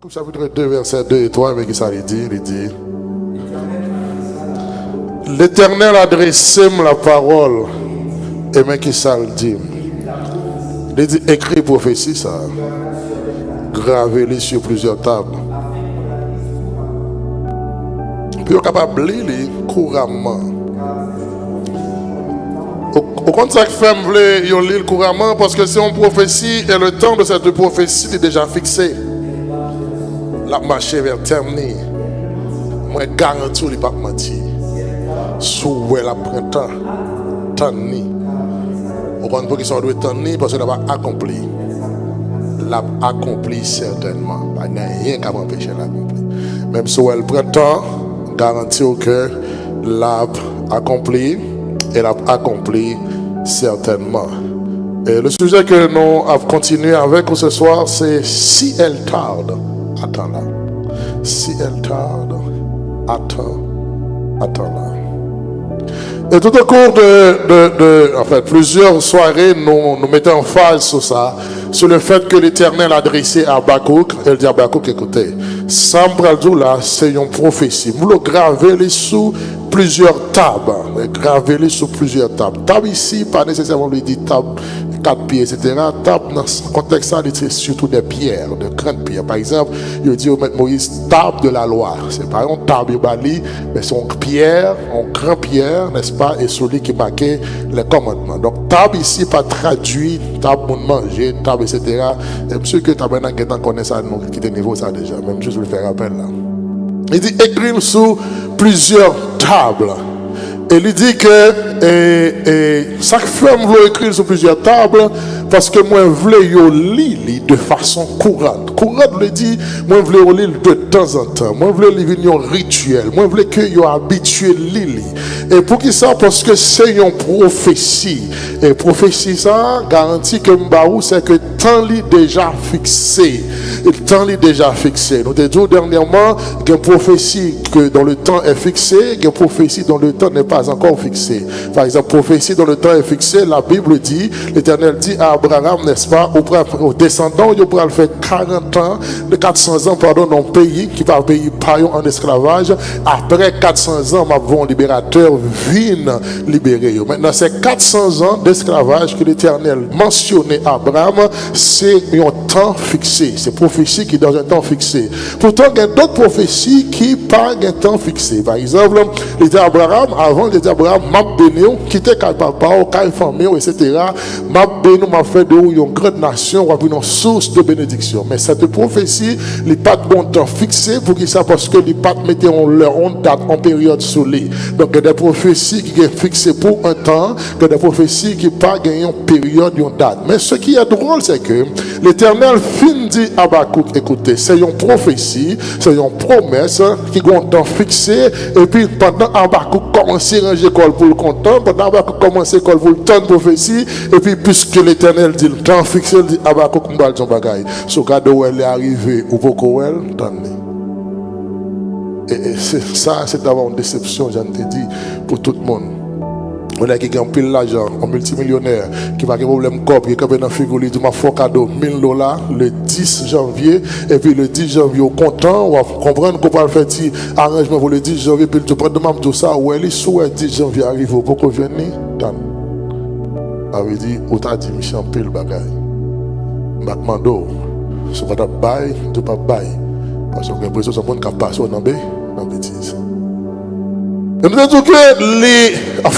Chapitre 2, verset 2 et 3, mais qui ça il dit l'Éternel adressait la parole, et mais qui ça le dit. Il dit, écrit prophétie ça, gravez-les sur plusieurs tables. Puis on est capable de lire couramment. Au contraire, femme voulait lire couramment parce que c'est une prophétie et le temps de cette prophétie est déjà fixé. La marche vers terminer. Moi, garantis, il ne pas mentir. Sous la printemps, tanni. Au contraire, qu'ils sont doués tanni parce qu'il n'a pas accompli. L'a accompli certainement. Il n'y a rien qui m'empêche l'accomplir. Même si le printemps, garantis que l'a accompli et l'a accompli certainement. Et le sujet que nous avons continué avec ce soir, c'est si elle tarde. Attends là. Si elle tarde, attends là. Et tout au cours de plusieurs soirées, nous mettons en phase sur ça, sur le fait que l'Éternel a adressé à Habakkuk. Elle dit à Habakkuk, écoutez, Sambraldou là, c'est une prophétie. Vous le gravez les sous plusieurs tables. Gravez-les sur plusieurs tables. Table ici, pas nécessairement lui dit table 4 pieds, etc. Table dans ce contexte-là, c'est surtout des pierres, de grandes pierres. Par exemple, il dit au maître Moïse, table de la loi. C'est pas une table bali, mais c'est une pierre, une grande pierre, n'est-ce pas, et celui qui marquait les commandements. Donc, table ici, pas traduit, table pour manger, table, etc. Et monsieur que table maintenant connaît ça, nous qui niveau ça déjà. Même juste le faire appel là. Il dit, écrire sur plusieurs tables. Et il dit que chaque femme veut écrire sur plusieurs tables parce que moi je voulais lire de façon courante. Courante veut dire moi je voulais lire de temps en temps. Moi je voulais lire un rituel. Moi je voulais que yo habitué lire. Et pour qui ça? Parce que c'est une prophétie. Et prophétie ça garantit que m'baou c'est que temps li déjà fixé. Et le temps li déjà fixé. Nous t'ai dit dernièrement qu'une prophétie que dans le temps est fixé, qu'une prophétie dans le temps n'est pas encore fixé. Par exemple, prophétie dans le temps est fixé, la Bible dit, l'Éternel dit à Abraham, n'est-ce pas, aux descendants, il pourra le faire 40 ans, de 400 ans, pardon, dans le pays, qui va payer paillon en esclavage. Après 400 ans, ma bon libérateur vient libérer. Maintenant, c'est 400 ans d'esclavage que l'Éternel mentionnait à Abraham, c'est un temps fixé. C'est prophétie qui est dans un temps fixé. Pourtant, il y a d'autres prophéties qui pas un temps fixé. Par exemple, il dit à Abraham, avant, il dit à Abraham, m'a béni, quitter papa, famille, etc. M'a béni, m'a fait de une grande nation, ou une source de bénédiction. Mais cette prophétie, il n'est pas de bon temps fixé pour qui ça, parce que les pas mettaient en date, en période soleil. Donc, il y a des prophéties qui sont fixées pour un temps, il y a des prophéties qui pas gagné en période, en date. Mais ce qui est drôle, c'est que l'Éternel fin dit à Habakkuk, écoutez, c'est une prophétie, c'est une promesse qui a un temps fixé, et puis pendant Habakkuk commence à ranger l'école pour le content, pendant Habakkuk commence à l'école pour le temps de prophétie, et puis puisque l'Éternel dit le temps fixé, il dit Habakkuk m'bal son bagay. So quand elle est arrivé ou pourquoi elle tande. Et ça, c'est d'avoir une déception, j'en t'ai dit, pour tout le monde. On a qui a un pile l'argent, un multimillionnaire, qui va avoir un problème corps, qui a un figure, il dit ma faut cadeau $1000 le 10 janvier, et puis le 10 janvier, au content, on va comprendre qu'on va faire un arrangement pour le 10 janvier, puis tu prends de même tout ça, où elle est sous le 10 janvier arrive, pourquoi venir? Avait dit, on t'a dit, Michel, pile bagaille. Mando, ce va pas bail, tu pas bail. Parce que l'impression que ça ne pas passer dans la bêtise. Et nous disons que les, en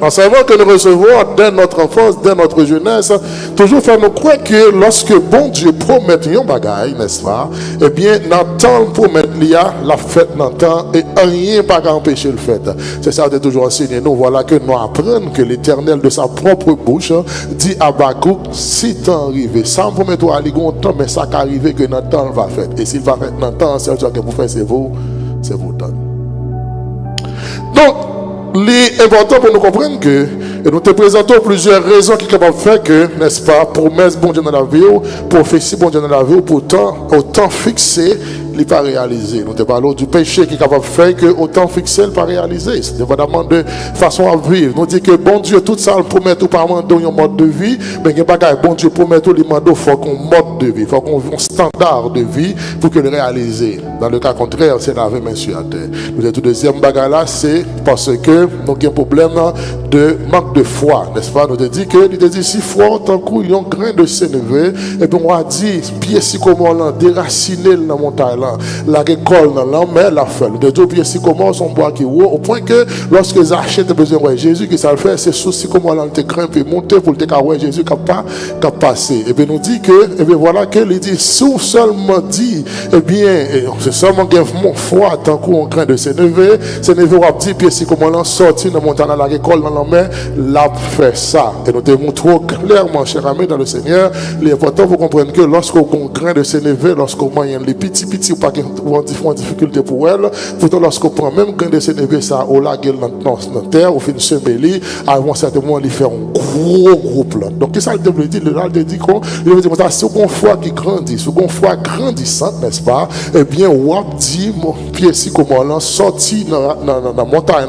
savant que nous recevons dès notre enfance, dès notre jeunesse, toujours faire nous croire que lorsque bon Dieu promet un bagaille, n'est-ce pas, eh bien, n'entend promettre la fête n'entend et rien pas empêcher le fait. C'est ça que toujours enseigné. Nous voilà que nous apprenons que l'Éternel de sa propre bouche dit à Habakkuk, si t'en arrivé, ça me promet toi à temps, mais ça qu'arriver que Nathan va faire. Et s'il va faire Nathan, c'est ce que vous faites, c'est vous temps. Donc, il est important pour nous comprendre que, et nous te présentons plusieurs raisons qui sont capables de faire que, n'est-ce pas, promesse bon Dieu dans la vie, prophétie bon Dieu dans la vie, pourtant, au temps fixé, il n'est pas réalisé. Nous te parlons du péché qui est capable de faire que autant fixé, il n'est pas réalisé. C'est dépendamment de façon à vivre. Nous disons que bon Dieu, tout ça, il promet tout par un mode de vie, mais il n'y a pas qu'à bon Dieu promet tout, il faut qu'on mode de vie, il faut qu'on ait un standard de vie pour que le réaliser. Dans le cas contraire, c'est laver main sur la terre. Le deuxième bagage là, c'est parce que nous avons un problème de manque de foi, n'est-ce pas? Nous te dit que, il te dit, si foi, tant qu'il y a un grain de sénévé, et puis on a dit, pied si comment là, déraciner dans la montagne là, la récolte dans la mer, la feuille. Nous te dit, pied si comment son bois qui haut, au point que lorsque ils achètent besoin de Jésus, qui ça le fait, c'est souci comment là, te grimpe et monter pour te carrer Jésus qui a passé. Et bien nous dit que, et bien voilà que, il dit, sous seulement dit, eh bien, c'est seulement mon foi, tant qu'on grain de sénévé, sénévé, on a dit, pied si comment là, sorti dans la montagne, la récolte dans la mer, l'a fait ça. Et nous te montrons clairement, chers amis, dans le Seigneur, l'important vous comprendre que lorsqu'on a un grain de sénévé, lorsqu'on mange les petits ou pas en difficulté pour elle, pourtant lorsqu'on prend même grain de sénévé, ça, on l'a dans la terre, on fait une semelie, avant un certain moment, il fait un gros plan. Donc, qu'est-ce que ça veut dire? Là, il dit qu'on, c'est une foi qui grandit, c'est une foi grandissante, n'est-ce pas? Eh bien, on dit, mon pied si comment là, sorti dans la montagne,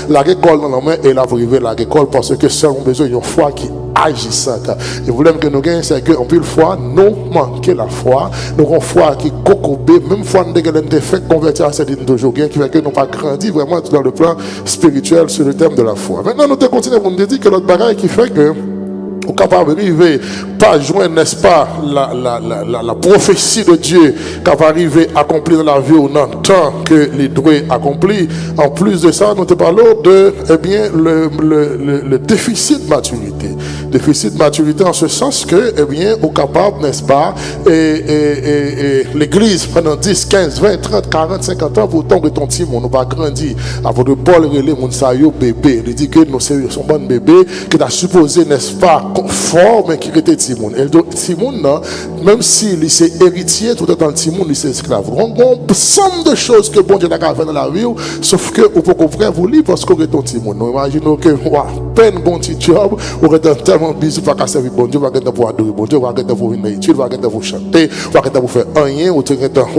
la récolte dans la main, et la privé la récolte, parce que seul on a besoin d'une foi qui agissante. Et vous voulez que nous gagnons, c'est qu'on peut le foi, nous manquer la foi, nous avons foi qui cocobé, même foi nous avons fait convertir à cette ligne de jour, qui fait que nous pas grandi vraiment dans le plan spirituel sur le thème de la foi. Maintenant, nous continuons pour nous dire que notre bagage qui fait que nous sommes capables d'arriver, pas joindre, n'est-ce pas, la prophétie de Dieu qui va arriver à accomplir dans la vie ou non, tant que les droits accomplis. En plus de ça, nous te parlons de, eh bien, le déficit de maturité. Déficit de maturité en ce sens que, eh bien, nous sommes capables, n'est-ce pas, et l'église pendant 10, 15, 20, 30, 40, 50 ans, pour tomber ton petit monde, nous pas grandi. Avant de Paul relais, mon sayo bébé. Il dit que nous sommes bon bébé, qui a supposé, n'est-ce pas, fort, mais qui était Timoun. Et Timoun, même s'il est héritier, tout est dans le Timoun, il est esclave. On a une somme de choses que bon Dieu a fait dans la vie, sauf que vous pouvez comprendre vous lire parce qu'on est ton Timoun. Nous imaginons que, peine bon petit job, on est tellement busy pour qu'à servir bon Dieu, on va gagner pour adorer bon Dieu, on va gagner pour une étude, on va gagner pour chanter, on va gagner pour faire rien, on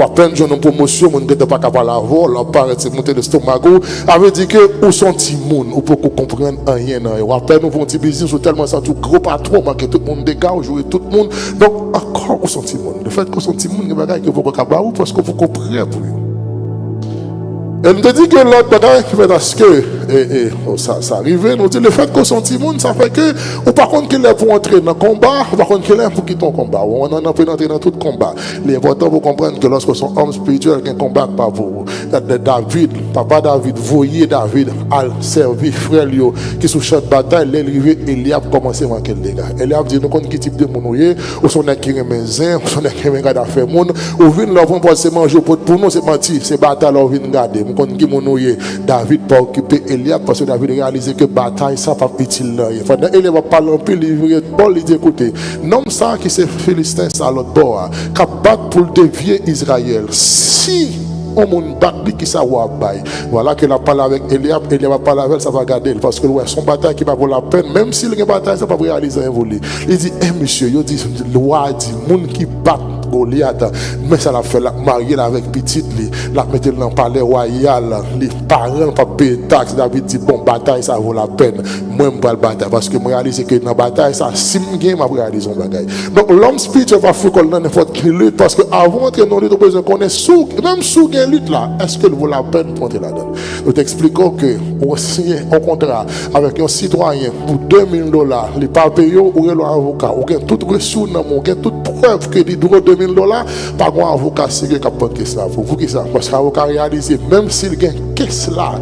va peine de une promotion, on ne peut pas capable l'avoir, on paraît monter le stomac, avait dit que, où sont Timoun, on peut comprendre rien, on va peine nous pour un petit business, ou tellement ça tout gros patron, que tout le monde dégage, jouer tout le monde. Donc, encore au sentiment. Le fait qu'on sentiment, il y a des bagages que vous pouvez parce que vous comprenez pour vous. Et nous te dit que l'autre bagage qui fait parce que ça arrive, nous dit le fait qu'on sentiment, ça fait que, ou par contre qu'il est pour entrer dans le combat, ou par contre qu'il est pour quitter ton combat. On en a peut entrer dans tout combat. L'important pour comprendre que lorsque son homme spirituel qui combat pas pour David, papa David, voyez David à servir frère Lio qui sous champ de bataille, l'arrivée, Eliab commencé à manquer le dégât. Eliab dit nous connaissons qui type de monouiller, ou son qui remet ou son qui regarde à faire monde, ou vient leur pour se manger pour nous c'est menti, c'est bataille leur vient regarder. Nous connaissons qui monouiller, David pas occuper Eliab parce que David réalisé que bataille ça pas utile là. Pendant Eliab va parler un peu livrer Paul il dit écoutez, non ça qui c'est Philistin ça l'autre bord, qui battre pour dévier Israël. Si on moun battre qui ça va bailler. Voilà que la parle avec Eliab va parler avec ça va garder parce que son bataille qui va vaut la peine même s'il y a une bataille ça pas réaliser un volet. Il dit monsieur, il dit loi dit moun qui bat Goliath, mais ça l'a fait la marier avec petite li, la mettre dans le palais royal, les parents pas payer taxe. David dit bon bataille ça vaut la peine. Moi je pas le bataille parce que moi réalise que dans bataille ça si me m'a réaliser un bagaille. Donc l'homme spirituel va faire dans n'importe quelle lutte parce que avant d'entrer dans lutte besoin connaître sous même sous gain lutte là, est-ce que vaut la peine pour entrer là-dedans. Nous t'expliquons que on signe un contrat avec un citoyen pour $2000, les pas payé ou un avocat, ou gain toute ressource dans mon gain toute preuve que les droits $2000 par un avocat sérieux qui a pas de ça pour vous qui ça parce qu'avocat réalisé même s'il gagne qu'est-ce là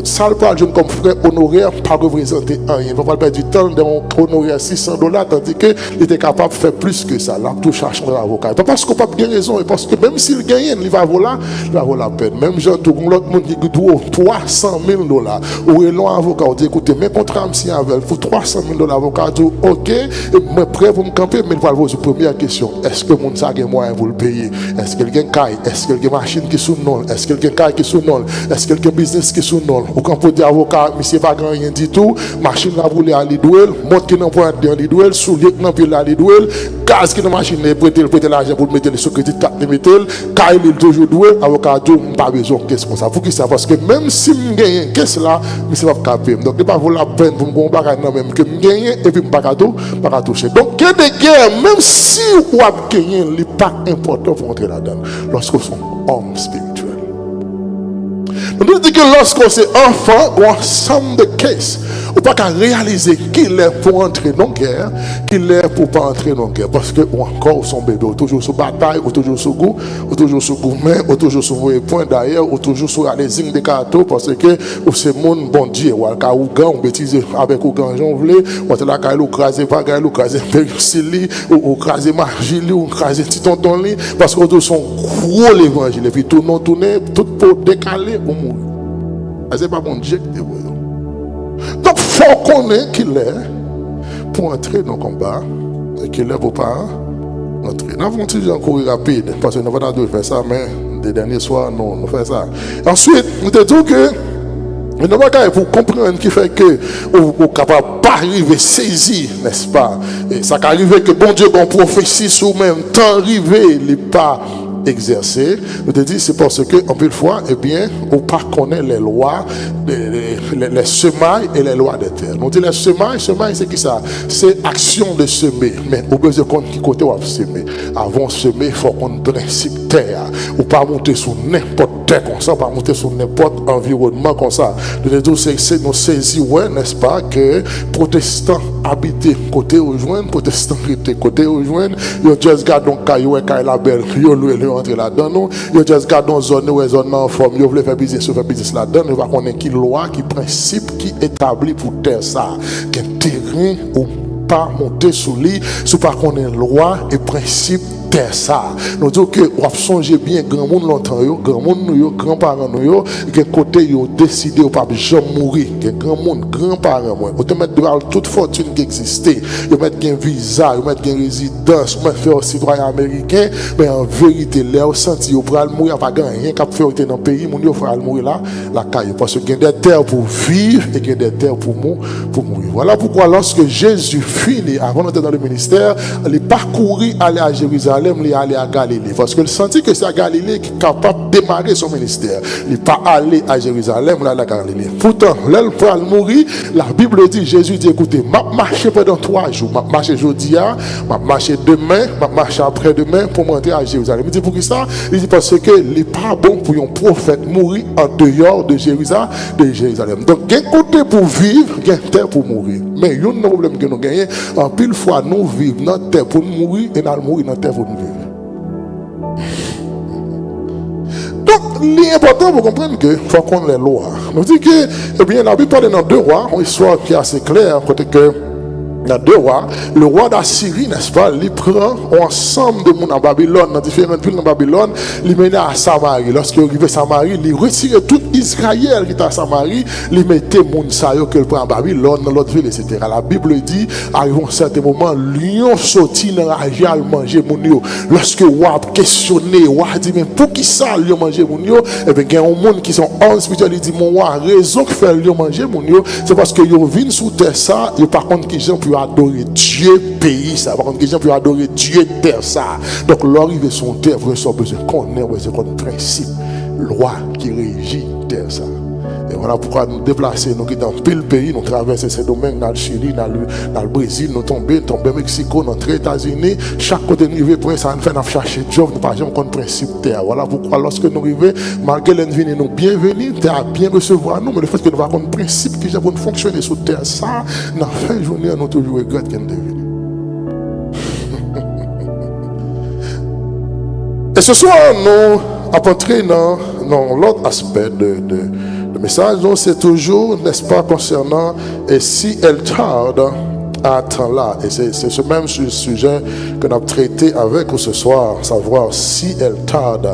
ça le parle comme frère honoraire pas représenter rien il va pas perdre du temps d'honorer $600 tandis que il était capable de faire plus que ça là tout chercher un avocat pas parce qu'on pas bien raison et parce que même s'il gagne il va voler la peine même gens tout l'autre monde qui doit $300,000 ou un avocat dit écoutez mes contrats si avec pour $300,000 avocat dit OK mais prêt pour me camper mais il va poser première question est-ce que mon ça gagne moyen pour le payer est-ce que quelqu'un caille est-ce que quelqu'un machine qui sous non est-ce que quelqu'un caille qui sous non est-ce que quelqu'un business qui sous non. Ou quand pour dire avocat, monsieur pas grand rien du tout, machine la roule à l'idouel, monte qui n'en point dans l'idouel, soulier qui n'en pile à l'idouel, gaz qui dans machine prêter l'argent pour mettre le sur crédit carte de mettre, car il est toujours doué, avocat Dieu pas besoin de qu'est-ce qu'on ça. Pour qui ça parce que même si me gagne qu'est-ce là, monsieur va caper. Donc il pas vaut la peine pour me gon bagage non même que me gagne et puis pas toucher. Donc il y a des guerres même si ou a gagné, il pas important pour entrer là-dedans lorsqu'on sont hommes spirituels. Nous disons que lorsqu'on est enfant, on a ensemble de cases. On ne peut pas réaliser qu'il est pour entrer dans la guerre, qu'il est pour ne pas entrer dans la guerre. Parce que encore son bébé, toujours sur bataille, toujours sur goût, toujours sur gourmet, toujours sur vos points d'ailleurs, toujours sur les signes de carton, parce que c'est mon bon Dieu. Ou à ou gant, on bêtise avec ou gant, j'en voulais, ou à la caille, ou craser pas ou craser péricili, ou craser margili, ou craser petit tonton li, parce que son gros l'évangile. Et puis tout non tourner, tout pour décaler, on mourir. C'est pas mon Dieu qui est bon. Donc, il faut qu'on ait qu'il est pour entrer dans le combat et qu'il est pour pas entrer. Nous avons toujours courir rapide parce que nous avons pas faire ça, mais les derniers soirs, non, nous faisons ça. Ensuite, nous te disons que nous avons pas pour comprendre qui fait que nous sommes capables pas arriver saisir, n'est-ce pas? Et ça qui arrive que bon Dieu, bon prophétie sur même temps arrivé, il n'est pas exercer. Nous te dis c'est parce que en plus de fois, eh bien, on pas connaît les lois, les semailles et les lois de terre. Nous dit les semailles c'est qui ça? C'est action de semer. Mais au besoin de compte qui côté on va semer. Avant de semer, il faut qu'on principe terre. Ou pas monter sur n'importe terre comme ça, pas monter sur n'importe environnement comme ça. Nous te dis c'est nous saisir, ouais, n'est-ce pas, que protestants habiter côté rejoindre, protestants côté rejoindre, yo just garde donc caillou et caille la belle, yo entrer là-dedans, nous, yo just garde dans zone où zone en forme, yo veut faire business là-dedans, nous va connaître qui loi, qui principe qui établi pour terre ça, qu'un terrain ou pas monter sous lui, sous pas connaître loi et principe terre ça. Nous disons que on songer bien grand monde longtemps yo, grand monde nous grand parents nous yo, que côté yo décidé ou pas jamais mourir, que grand monde grand parents moi, on te mettre devant toute fortune qui existait, yo mettre un visa, yo mettre une résidence, yo mettre faire citoyen américain, mais en vérité là senti yo pour mourir pas rien cap faire dans pays moun yo faut mourir là la caille parce que il y a des terres pour vivre et il y a des terres pour mourir. Voilà pourquoi lorsque Jésus finit avant d'entrer dans le ministère, il parcourir aller à Jérusalem, il aller à Galilée parce qu'il sentit que c'est à Galilée qui est capable de démarrer son ministère. Il n'est pas allé à Jérusalem, il allé à Galilée. Pourtant, là pour mourir, la Bible dit, Jésus dit, écoutez, m'a marché pendant 3 jours, m'a marché aujourd'hui, m'a marché demain, m'a marché après-demain pour monter à Jérusalem. Il dit pour qui ça? Il dit parce que il n'est pas bon pour un prophète mourir en dehors de Jérusalem. Donc, il y a un côté pour vivre, il y a un terre pour mourir. Mais il y a un problème que nous gagnons, en pile fois nous vivons dans la terre pour nous mourir et nous mourir dans la terre pour nous vivre. Donc, l'important pour comprendre que faut qu'on les lois. Nous dit que, eh bien, la Bible parle dans 2 rois, une histoire qui est assez claire, côté que dans 2 rois, le roi d'Assyrie, n'est-ce pas, il prend ensemble de monde en Babylone, dans différentes villes de Babylone, il mène à Samarie. Lorsqu'il arrive à Samarie, il retire tout Israël qui est à Samarie, il mettait monde sayo qu'il prend en Babylone, dans l'autre ville, etc. La Bible dit, arrive un certain moment, lion sorti dans la rage manger mon yo. Lorsque roi questionné, roi dit, mais pour qui ça lion manger mon yo? Eh bien, il y a un monde qui sont en spirituel, il dit, mon roi, raison que fait lion manger mon yo, c'est parce que yo vient sous terre ça, et par contre, qui gens adorer Dieu pays ça par contre les gens peuvent adorer Dieu terre ça donc l'arrivée son terre vous avez besoin qu'on ait principe loi qui régit terre ça et voilà pourquoi nous déplacer nous qui dans pile pays nous traverser ces domaines dans le Chili dans le Brésil nous tomber au Mexico dans les États-Unis chaque côté nous arriver pour ça nous fait chercher job nous pas jamais qu'on principe terre voilà pourquoi lorsque nous arriver malgré l'envie nous bienvenue terre bien recevoir nous mais le fait que nous avons un principe qui va fonctionner sur terre ça dans fin journée nous toujours regrette qu'elle devine. Et ce soir nous apporter dans l'autre aspect le message, donc, c'est toujours, n'est-ce pas, concernant et si elle tarde, attends là. Et c'est ce même sujet que nous avons traité avec vous ce soir, savoir si elle tarde,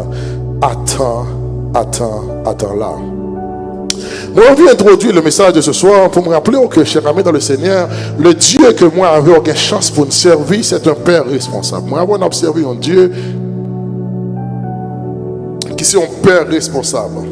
attends là. Moi, on vient introduire le message de ce soir pour me rappeler que, chers amis dans le Seigneur, le Dieu que moi avait aucune chance pour nous servir, c'est un Père responsable. Moi, on a observé un Dieu qui est un Père responsable.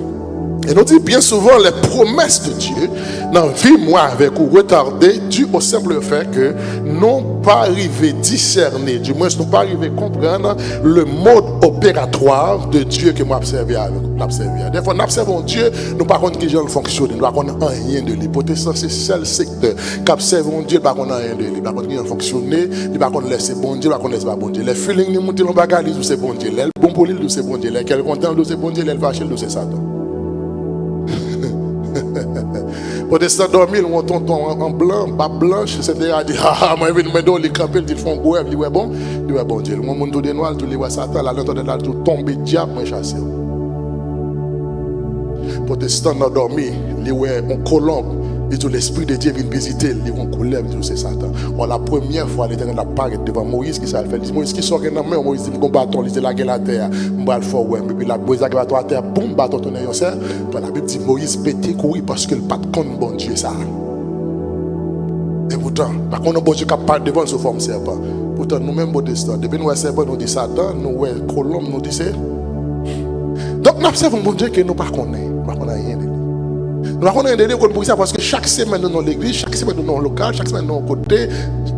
Et nous dit bien souvent les promesses de Dieu dans la vie, moi, avec ou retardées, dû au simple fait que nous pas arrivé discerner, du moins nous pas arrivé comprendre le mode opératoire de Dieu que moi observé avec l'observer. Des fois, nous observons Dieu, nous pas contre qui il fonctionne, nous pas contre rien de lui. Protestant, c'est seul secteur qui observons Dieu, pas contre rien de lui, pas contre qui il fonctionne, il pas contre laisser bon Dieu, pas contre laisser pas bon Dieu. Les feelings nous montent dans bagage, c'est bon Dieu, les bon pour lui, c'est bon Dieu, les quel content, c'est bon Dieu, les vaches, c'est Satan. Protestant dormir, on tombe en blanc, pas blanche, c'est-à-dire à dire, ah, moi, je vais me les camper, ils font goût, ils disent, ouais, bon Dieu, le monde tout des noirs, tous les voix Satan, la lente de la tout tombe, diable, moi, chassé. Protestant dans dormir, ils ouais, on colombe, et tout l'esprit de Dieu vient visiter, ils vont couler, ils disent, c'est Satan. La première fois, l'Éternel apparaît devant Moïse, qui ça fait, Moïse qui sort dans la main, Moïse dit, mon bâton, il dit, la gueule à terre, mon bâton fort, ouais, puis la Moïse a bâton à terre, boum, bâton tourné, on sait, la Bible dit, Moïse pété, courir, parce que le pas de compte, bon Dieu, ça. Et pourtant, par contre, bon Dieu qui parle devant sous forme serpent. Pourtant, nous-mêmes, protestants, depuis nous, serpent, nous dit Satan, nous, colombe, nous dit c'est. Donc, nous observons, bon Dieu, que nous ne connaissons pas rien de lui. Nous ne connaissons rien de lui pour ça, parce que chaque semaine, nous dans l'église, chaque semaine, nous dans le local, chaque semaine, nous dans le côté,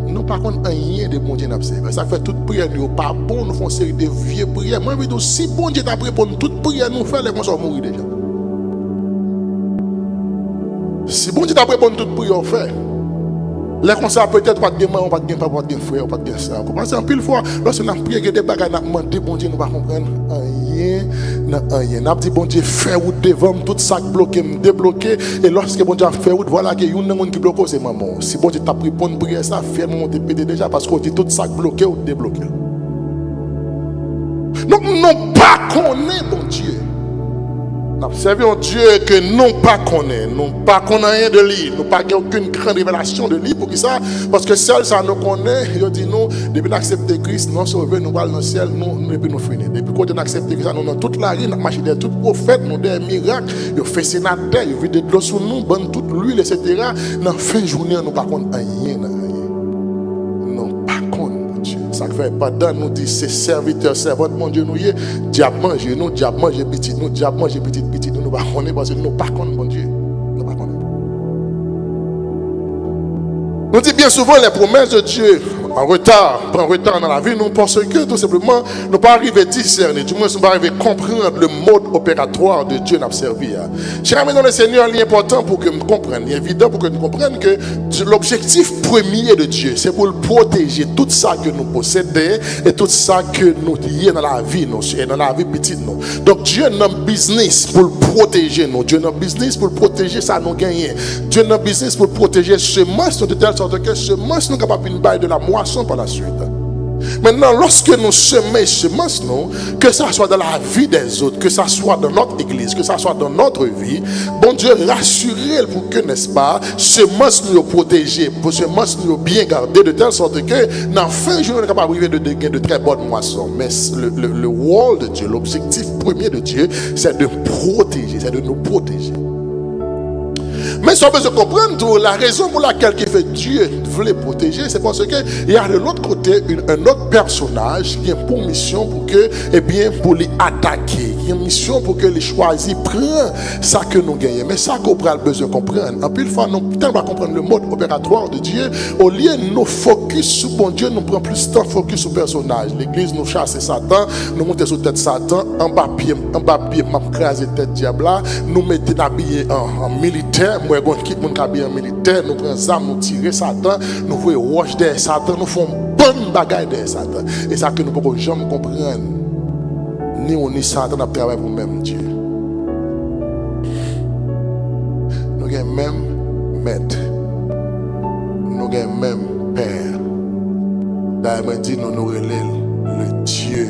nous ne connaissons rien de bon Dieu. Ça fait toute prière, nous pas bon, nous faisons une série de vieilles prières. Moi, je dis, si bon Dieu t'a pris pour nous, toute prière, nous faisons, les gens sont mourir déjà. Si bon Dieu t'a pris pour nous, toute prière, on fait. Les conseils peut-être pas de main, pas de papa, pas de frère, pas de ça. Vous pensez en pile fois, lorsque nous avons prié des bagages, nous avons demandé, bon Dieu, nous ne pouvons pas comprendre rien. Nous avons dit, bon Dieu, fais route devant, tout ça bloqué, me débloqué. Et lorsque bon Dieu a fait route, voilà que y a un monde qui bloque, c'est maman. Si bon Dieu t'a pris pour une prière, ça fait mon pété déjà, parce qu'on dit tout ça bloqué ou débloqué. Donc, nous n'avons pas connu, bon Dieu. Nous observons Dieu que nous ne connaissons pas rien de lui, nous n'avons aucune grande révélation de lui. Pour qui ça? Parce que seul ça nous connaît, il dit nous, depuis nous accepter Christ, nous sauver, nous allons dans le ciel, nous depuis nous finir. Depuis qu'on a accepté Christ, nous dans toute la rue, nous marchons derrière tout prophète, nous des miracles, nous fait sénateur, nous vidé de l'eau sur nous, bonne toute l'huile, etc. Dans la fin de journée, nous ne connaissons rien. Ça fait pas dans nous dit c'est serviteur, servante, mon Dieu, nous y est, diable mange nous, diable mange petit, nous, diable mange petit, nous ne pas connaître parce que nous pas connaître, mon Dieu. Nous pas connaître. Nous dit bien souvent les promesses de Dieu en retard dans la vie, nous parce que tout simplement, nous pas arriver à discerner, du moins nous pas arriver à comprendre le mode opératoire de Dieu n'a servi. Chers amis dans le Seigneur, il est important pour que nous comprenions, il est évident pour que nous comprenions que l'objectif premier de Dieu, c'est pour le protéger tout ça que nous possédons et tout ça que nous lions dans la vie, et dans la vie petite. Donc Dieu n'a pas business pour le protéger nous, Dieu n'a pas business pour le protéger ça nous gagnons. Dieu n'a pas business pour protéger ce monstre de telle sorte que ce monstre nous capable de bailler de la moisson par la suite. Maintenant, lorsque nous semons semences, que ça soit dans la vie des autres, que ça soit dans notre église, que ça soit dans notre vie, bon Dieu, rassurez pour que, n'est-ce pas, semences nous protéger, pour semences nous bien garder de telle sorte que, dans la fin du jour, nous sommes capables de très bonnes moissons. Mais le rôle de Dieu, l'objectif premier de Dieu, c'est de protéger, c'est de nous protéger. Mais si on veut comprendre la raison pour laquelle Dieu voulait protéger, c'est parce qu'il y a de l'autre côté un autre personnage qui a pour mission pour que, eh bien, pour les attaquer. Il y a une mission pour que les choisis prennent ça que nous gagnons. Mais ça qu'on a besoin de comprendre. En plus, il faut comprendre le mode opératoire de Dieu. Au lieu de nous focus sur bon Dieu, nous prenons plus de temps focus sur le personnage. L'église nous chasse Satan, nous montons sur tête Satan, en bas pied, m'a crasé tête diable, nous mettons habillés en militaire. Moi, qui mon habillé en militaire, nous prenons armes, nous tirons Satan, nous voyons roche derrière Satan, nous faisons bonne bagaille derrière Satan. Et ça que nous ne pouvons jamais comprendre. Ni on ni Satan n'a travaillé pour nous-mêmes, Dieu. Nous avons même maître. Nous avons même père. D'ailleurs, dit nous relèvons le Dieu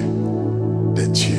des dieux.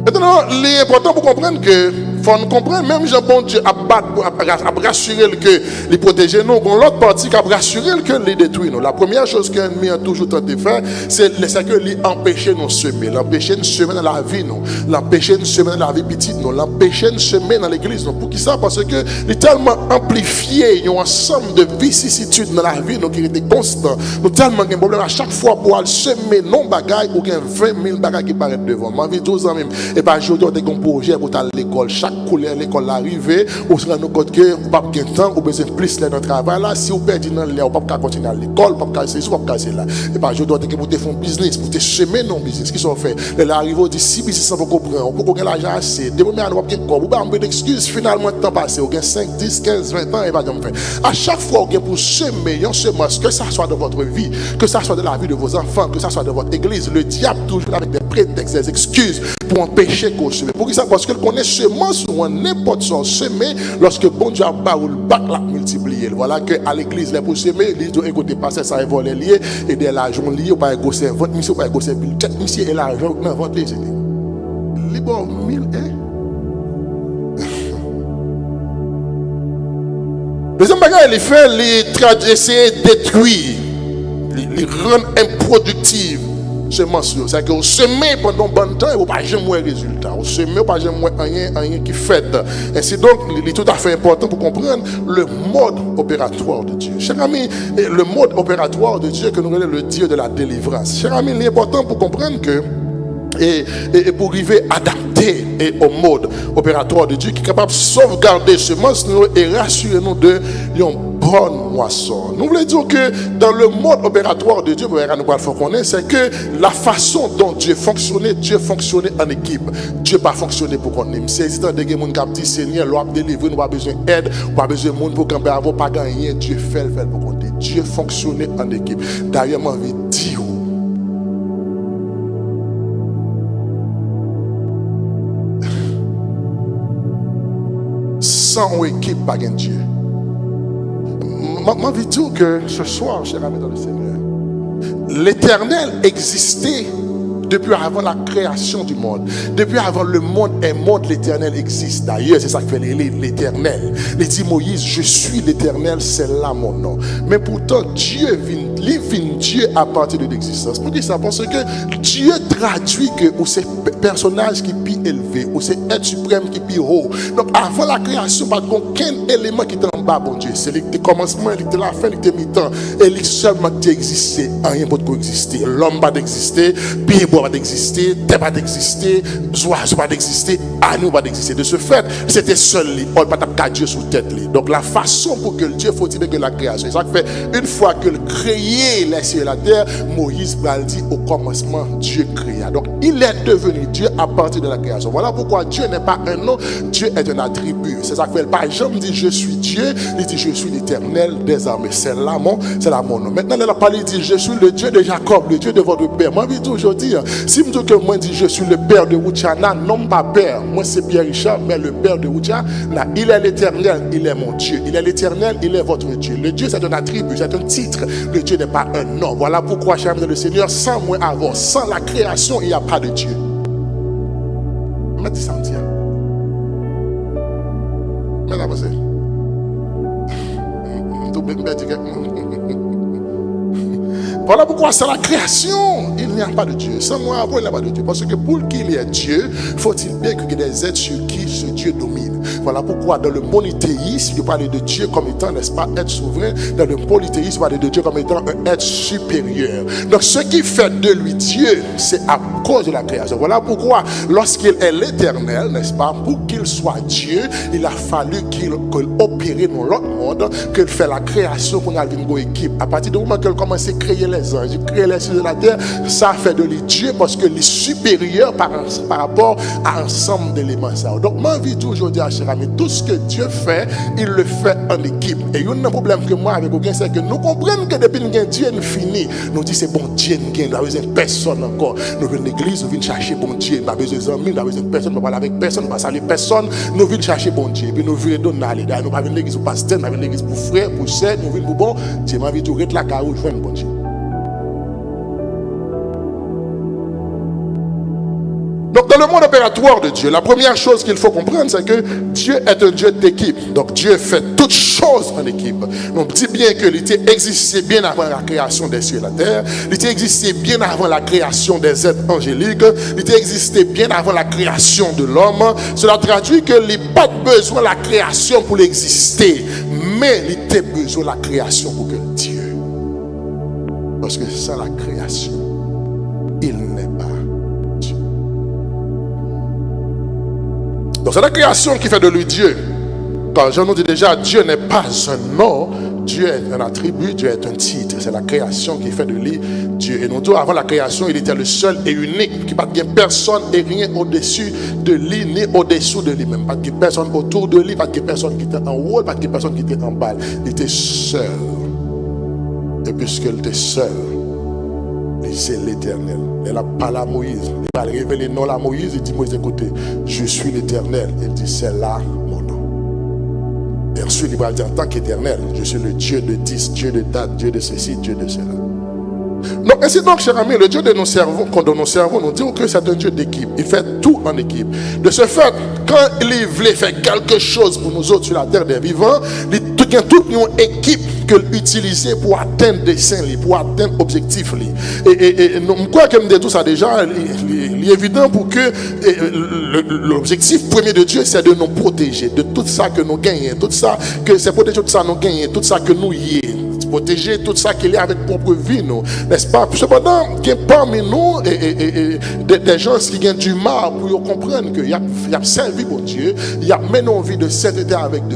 Maintenant, l'important pour comprendre que faut nous comprendre, même Jean bon Dieu a battre, pour rassurer que les protéger nous. L'autre partie qui a rassuré que les détruire nous. La première chose que l'ennemi a toujours tenté de faire, c'est que l'empêcher nous semer. L'empêcher de semer dans la vie nous. L'empêcher de semer dans la vie petite nous. L'empêcher de semer dans l'église nous. Pour qui ça? Parce que il est tellement amplifié, il y a un ensemble de vicissitudes dans la vie nous qui étaient constants. Nous tellement un problème à chaque fois pour aller semer non bagaille ou bien 20 000 bagailles qui paraissent devant. Ma vie 12 ans même. Et bien je dois un projet pour aller à l'école. Chaque couleur l'école arrivée, on se rend compte que vous n'avez pas de temps, vous besoin plus de travail là. Si vous perdez dans l'air, vous ne pouvez pas continuer à l'école, vous ne pouvez pas casser, vous ne pouvez pas casser là. Et bien je dois pour faire un business, pour te semer non business. Qui sont faits? Les arrivés, on dit si business pour comprendre, pour qu'on ait l'argent assez. Dès que vous avez un corps, vous avez une excuse finalement de temps passé. Vous avez 5, 10, 15, 20 ans et pas de faire. À chaque fois, vous avez pour semer un semence, que ça soit dans votre vie, que ça soit dans la vie de vos enfants, que ça soit dans votre église, le diable toujours avec des prétextes, des excuses pour empêcher qu'on seme. Pour ça? Parce qu'il connaît semence ou n'importe quoi semer lorsque bon Dieu a barré le bac la multiplié. Voilà que à l'église les pour semer, ils doivent écouter passer ça et voler lié et des l'argent lié ou pas égosser votre mission pas égosser budget mission et l'argent dans votre les libre 1000 deuxième bagage il fait les essayer de détruire les rendre improductives. C'est que vous semez pendant un bon temps et vous n'avez pas jamais de résultat. Vous semez, vous n'avez pas jamais rien qui fait. Et c'est donc il est tout à fait important pour comprendre le mode opératoire de Dieu. Chers amis, le mode opératoire de Dieu que nous appelons le Dieu de la délivrance. Chers amis, il est important pour comprendre que et pour arriver adapté au mode opératoire de Dieu qui est capable de sauvegarder ce monstre et rassurer nous de bonne moisson. Nous voulons dire que dans le mode opératoire de Dieu, c'est que la façon dont Dieu fonctionnait en équipe. Dieu pas fonctionné pour qu'on aime. C'est existant des gens qui disent Seigneur, l'on a délivré, nous pas besoin d'aide, nous pas besoin de monde pour camper avant, pas gagner. Dieu fait pour qu'on aime. Dieu fonctionnait en équipe. D'ailleurs, moi, je veux dire, sans une équipe, pas de Dieu. Je veux dire que ce soir, chers amis dans le Seigneur, l'Éternel existait depuis avant la création du monde. Depuis avant le monde est monde, l'Éternel existe. D'ailleurs, c'est ça que fait l'Éternel. Il dit Moïse, je suis l'Éternel, c'est là mon nom. Mais pourtant, Dieu vient Dieu à partir de l'existence. Pourquoi ça? Parce que Dieu traduit que ou c'est personnage qui est plus élevé, ou c'est être suprême qui est plus haut. Donc avant la création, pas aucun élément qui est en bas, bon Dieu. C'est le commencement, c'est la fin, c'est le mi-temps. Et il seulement qui existait, rien d'autre qu'exister. L'homme pas d'exister, puis pas d'exister, terre pas d'exister, oiseau pas d'exister, animal pas d'exister. De ce fait, c'était seul, on ne peut pas Dieu sous tête. Donc la façon pour que Dieu faut-il que la création. Ça fait une fois que créé les cieux et la terre, Moïse va dire au commencement Dieu créa. Donc il est devenu Dieu à partir de la création. Voilà pourquoi Dieu n'est pas un nom, Dieu est un attribut. C'est ça que fait par exemple dit je suis Dieu, il dit je suis l'Éternel des armées. C'est là mon nom. Maintenant il a parlé, il dit je suis le Dieu de Jacob, le Dieu de votre père. Moi je dis aujourd'hui, si je dis que moi dis je suis le père de Wouchana, non pas père, moi c'est Pierre Richard, mais le père de Wouchana, il est l'Éternel, il est mon Dieu. Il est l'Éternel, il est votre Dieu. Le Dieu c'est un attribut, c'est un titre. Le Dieu n'est pas un nom. Voilà pourquoi chers amis, le Seigneur, sans moi avant, sans la création, il n'y a pas de Dieu. Mais dis ça me tient. Mais là, c'est. Voilà pourquoi c'est la création. Il n'y a pas de Dieu. Sans moi avant, il n'y a pas de Dieu. Parce que pour qu'il y ait Dieu, faut-il bien qu'il y ait des êtres sur qui ce Dieu domine. Voilà pourquoi dans le monothéisme, il parle de Dieu comme étant, n'est-ce pas, être souverain. Dans le polythéisme, il parle de Dieu comme étant un être supérieur. Donc ce qui fait de lui Dieu, c'est à cause de la création. Voilà pourquoi lorsqu'il est l'Éternel, n'est-ce pas, pour qu'il soit Dieu, il a fallu qu'il opère dans l'autre monde, qu'il fait la création pour une équipe. À partir du moment qu'il commence à créer les anges, créer les cieux de la terre, ça fait de lui Dieu parce que les supérieurs par rapport à l'ensemble d'éléments. Donc moi je dis aujourd'hui à cher ami, tout ce que Dieu fait, il le fait en équipe. Et il y a un problème que moi avec aucun, c'est que nous comprenons que depuis que Dieu est fini, nous disons c'est bon Dieu, nous n'avons besoin de personne encore. Nous venons de l'église, nous venons chercher bon Dieu, nous n'avons besoin d'amis, nous n'avons besoin de personne, nous ne parlons avec personne, nous ne saluer personne, nous venons chercher bon Dieu. Puis nous venons donner aller. Nous ne venons de l'église pour pasteur, nous venons de l'église pour frère, pour sœur, nous venons pour bon Dieu. Moi je dis la carreau, je bon Dieu. Donc Donc, dans le monde opératoire de Dieu, la première chose qu'il faut comprendre, c'est que Dieu est un Dieu d'équipe. Donc, Dieu fait toutes choses en équipe. Donc, dit bien que l'ité existait bien avant la création des cieux et la terre. L'ité existait bien avant la création des êtres angéliques. L'ité existait bien avant la création de l'homme. Cela traduit que il n'y a pas besoin de la création pour l'exister, mais il a besoin de la création pour que Dieu. Parce que sans la création, il n'est pas Dieu. Donc c'est la création qui fait de lui Dieu. Quand Jean nous dit déjà, Dieu n'est pas un nom, Dieu est un attribut, Dieu est un titre. C'est la création qui fait de lui Dieu. Et nous tous, avant la création, il était le seul et unique, qui n'a pas de personne et rien au-dessus de lui, ni au-dessous de lui-même. Pas de personne autour de lui, pas de personne qui était en haut, pas de personne qui était en bas. Il était seul. Et puisqu'il était seul, c'est l'Éternel. Il a parlé à Moïse. Il a révélé non à Moïse. Il dit, Moïse, écoutez, je suis l'Éternel. Il dit, c'est là mon nom. Et ensuite, il va dire en tant qu'éternel, je suis le Dieu de 10, Dieu de date, Dieu de ceci, Dieu de cela. Donc, ainsi donc, cher ami, le Dieu de nos cerveaux, quand nos cerveaux nous dit que c'est un Dieu d'équipe. Il fait tout en équipe. De ce fait, quand il voulait faire quelque chose pour nous autres sur la terre des vivants, il y a toute une équipe qu'il utilisait pour atteindre des desseins, pour atteindre l'objectif. Et nous croyons que nous disons tout ça déjà, il est évident pour que l'objectif premier de Dieu, c'est de nous protéger de tout ça que nous gagnons, tout ça que c'est protéger tout ça nous gagnons, tout ça que nous y est. Protéger tout ça qu'il y a avec propre vie, nous, n'est-ce pas? Cependant, il y a parmi nous des gens qui ont du mal pour comprendre qu'il y a servi pour Dieu, il y a même envie de sainteté avec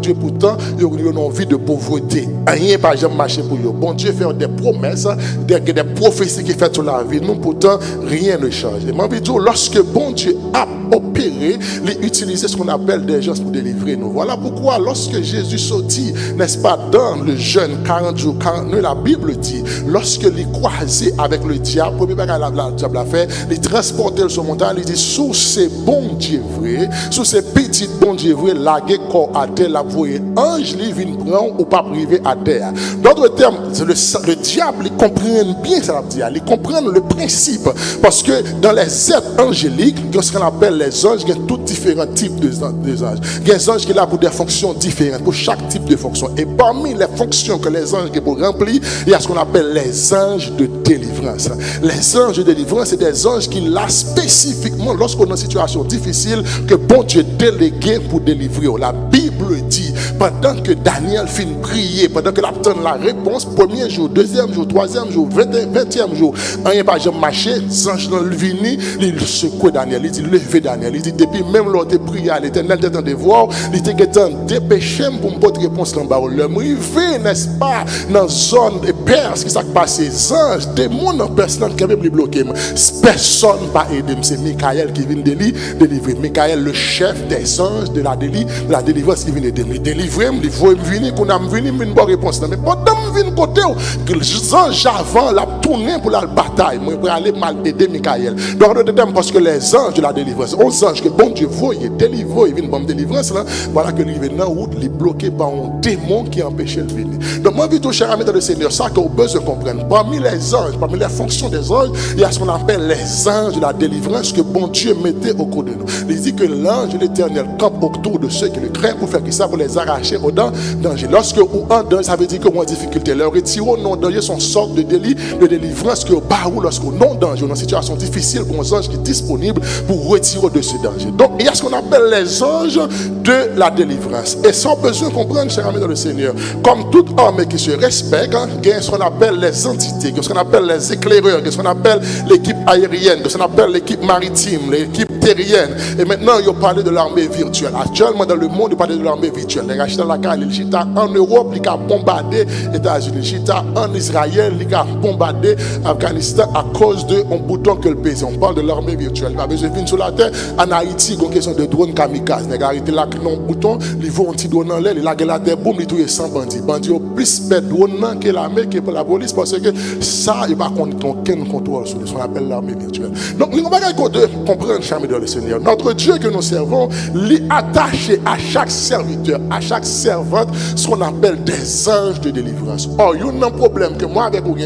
Dieu, pourtant, il y a une envie de pauvreté. Rien pas jamais marché pour eux. Bon Dieu fait des promesses, des prophéties qui fait sur la vie, nous, pourtant, rien ne change. Et moi, je dis, lorsque bon Dieu a opéré, il utilisait ce qu'on appelle des gens pour délivrer nous. Voilà pourquoi, lorsque Jésus sortit, n'est-ce pas, dans le jeûne 40 jours, 40 nuits, la Bible dit, lorsque il croisait avec le diable, premier bagage le diable a fait, il transportait sur montagne, il dit, sous ces bons dieux vrais, sous ces petits bons dieux vrais, laguer corps à terre, la voyer ange, il vient prendre ou pas privé à terre. D'autres termes, le diable, il comprend bien ça, il comprend le principe, parce que dans les êtres angéliques, ce qu'on appelle les anges, il y a tous différents types de anges. Il y a des anges qui sont là pour des fonctions différentes, pour chaque type de fonction. Et parmi les fonctions que les anges qui pour remplir, il y a ce qu'on appelle les anges de délivrance. Les anges de délivrance, c'est des anges qui là spécifiquement lorsqu'on est dans une situation difficile que bon Dieu délégué pour délivrer. La Bible dit, pendant que Daniel finit prier, pendant que l'attend la réponse, premier jour, deuxième jour, troisième jour, 20e jour, un pas jamais marché, ange dans le vini, il secoue Daniel, il dit levez Daniel, il dit depuis même lors de prier à l'Éternel de de voir, il était dépêché pour me porter réponse dans bas le rivé, n'est-ce pas, dans la zone de Perse qui s'est passé, anges, démons dans personne qui avait bloqué, personne pas aidé, c'est Michael qui vient délivrer, Michael le chef des anges de la délivrance qui vient délivrer, il faut venir qu'on a venu une bonne réponse, mais pendant que je viens côté que les anges avant la tourner pour la bataille, moi pour aller mal aider Michael. Donc parce que les anges de la délivrance, 11 anges que bon Dieu voyait délivrer, ils viennent pour délivrance là, voilà que ils viennent dans route, ils bloqués par un démon qui empêchait de venir. Donc moi je dis cher ami dans le Seigneur, ça que vous besoin de comprendre. Parmi les anges, parmi les fonctions des anges, il y a ce qu'on appelle les anges de la délivrance que bon Dieu mettait au cours de nous. Il dit que l'ange de l'Éternel campe autour de ceux qui le craignent pour faire ça, pour les arracher au danger. Lorsque ou en danger, ça veut dire que en difficulté, leur retirer au non-danger son sorte de délivrance que barou lorsqu'au non-danger, dans une situation difficile, pour un ange qui est disponible pour retirer de ce danger. Donc il y a ce qu'on appelle les anges de la délivrance. Et sans besoin de comprendre, cher ami dans le Seigneur, comme toute armée qui se respecte, il y a ce qu'on appelle les entités, ce qu'on appelle les éclaireurs, ce qu'on appelle l'équipe aérienne, ce qu'on appelle l'équipe maritime, l'équipe terrienne. Et maintenant, il parle de l'armée virtuelle. Actuellement, dans le monde, il parle de l'armée virtuelle. Les rachita la cale, il chita en Europe, il a bombardé les États-Unis, il chita en Israël, il a bombardé Afghanistan à cause d'un bouton que le pays. On parle de l'armée virtuelle. Il a besoin de venir sur la terre. En Haïti, une question de drone kamikaze. Il a arrêté là, non bouton, il voit un petit drone en l'air, il a gagné boum, il touche 100 bandits. Bandits ont plus de drone que l'armée, que la police, parce que ça, il va aucun contrôle sur ce qu'on appelle l'armée virtuelle. Donc, nous avons de comprendre, chers amis dans le Seigneur, notre Dieu que nous servons, lui attaché à chaque serviteur, à chaque servante, ce qu'on appelle des anges de délivrance. Or, il y a un problème que moi, avec vous,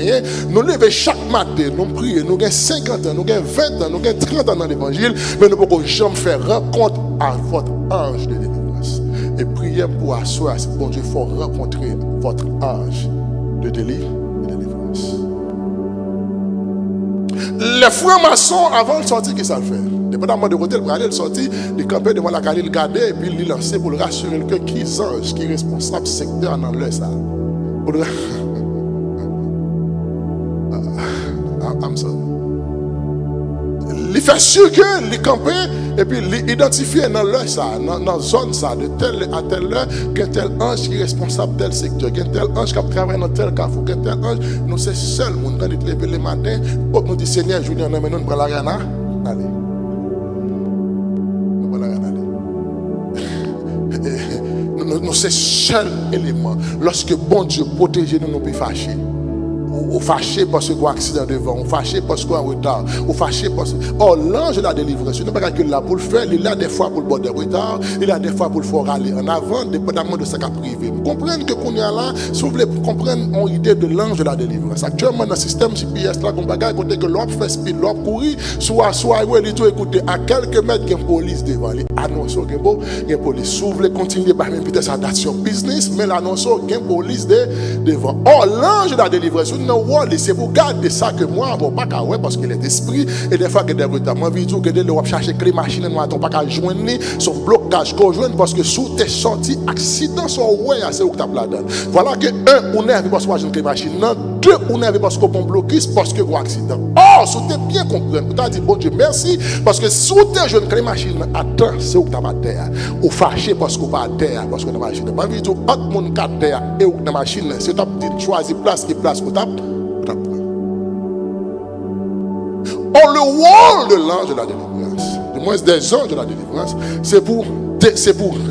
nous levons chaque matin, nous prions, nous avons 50 ans, nous avons 20 ans, nous avons 30 ans dans l'évangile, mais nous ne pouvons jamais faire rencontre à votre ange de délivrance. Et priez pour asseoir, bon Dieu, il faut rencontrer votre ange de délivrance. Les francs-maçons, avant de sortir, qu'est-ce que ça le fait? Dépendamment de l'hôtel, pour aller le sortir, il campait devant la calle, il regardait et puis il lançait pour le rassurer que qui est ange, qui est responsable secteur dans le ça. Pour le... I'm sorry. Il fait sûr que les campé et puis l'identifier dans l'heure ça, dans zone ça, de telle à telle heure, qu'un tel ange qui est responsable tel secteur, qu'un tel ange qui travaille dans tel carrefour, qu'un tel ange, nous c'est seul monde quand il lever le matin, pour nous dire Seigneur, Julien, nous prenons la rana, allez. Nous prenons la rana, allez. Nous c'est seul élément. Lorsque bon Dieu protège nous, nous peut fâcher. Ou fâché parce qu'il y a un accident devant, ou fâché parce qu'il y a un retard, ou fâché parce que... Oh, l'ange de la délivrance, il n'est pas qu'il là pour le faire, il a des fois pour le bord de retard, il a des fois pour le faire aller en avant, dépendamment de ce qu'a privé. Vous comprenez que qu'on y a là, si vous voulez comprendre une idée de l'ange de la délivrance. Actuellement, dans le système GPS, là, qu'on bagaille, côté que l'homme fait speed, l'homme courir, soit, il dit, écoutez, à quelques mètres, il y a une police devant, il annonce qu'il y a une police. Si vous voulez continuer, bah, même peut-être ça date sur business, mais l'annonce qu'il y a une police devant. Oh, l'ange de la délivrance, c'est pour garder ça que moi, bon, pas qu'à ouais, parce qu'il est esprit, et des fois que des retards, moi, vidéo que des gens chercher clé machine, nous n'avons pas qu'à joindre, son blocage qu'on joint, parce que sous tes sorties, accident sont ouais, c'est où que tu as là-dedans. Voilà que un, on est avec parce qu'on a une clé machine, deux, on est avec parce qu'on blocus, parce que vous accident. Oh, si tu bien compris, tu as dit, bon Dieu, merci, parce que sous tes jeunes clé machine, attends, c'est où que tu as pas terre, ou fâché parce qu'on pas terre, parce que tu as machine. Pas vidéo, entre mon 4 terre et où tu as machine, c'est tu as choisi place et place où tu as. Or, le rôle de l'ange de la délivrance, du moins des anges de la délivrance, c'est pour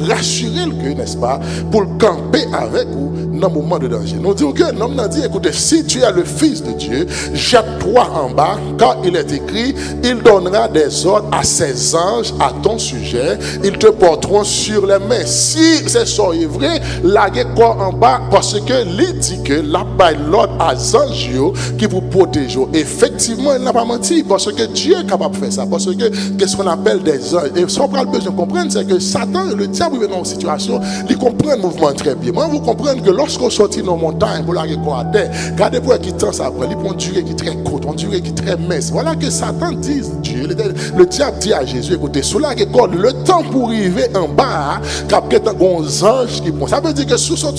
rassurer le cœur, n'est-ce pas, pour camper avec vous dans le moment de danger. Nous disons que l'homme a dit, écoutez, si tu es le Fils de Dieu, jette-toi en bas, car il est écrit, il donnera des ordres à ses anges à ton sujet, ils te porteront sur les mains. Si c'est ça est vrai, laguez quoi en bas, parce que il dit que la baille l'ordre à anges qui vous protègent. Effectivement, il n'a pas menti, parce que Dieu est capable de faire ça, parce que qu'est-ce qu'on appelle des anges. Et ce qu'on a besoin de comprendre, c'est que Satan, le diable, est dans une situation, il comprend le mouvement très bien. Moi, vous comprenez que lorsqu'on sortit dans la montagne pour la à terre, regardez pour qui temps ça prend, il prend une durée qui est très courte, une durée qui est très mince. Voilà que Satan dit, Dieu, le diable dit à Jésus, écoutez, sous la récolte, le temps pour arriver en bas, qu'après tant qu'on ange qui prend. Ça veut dire que sous son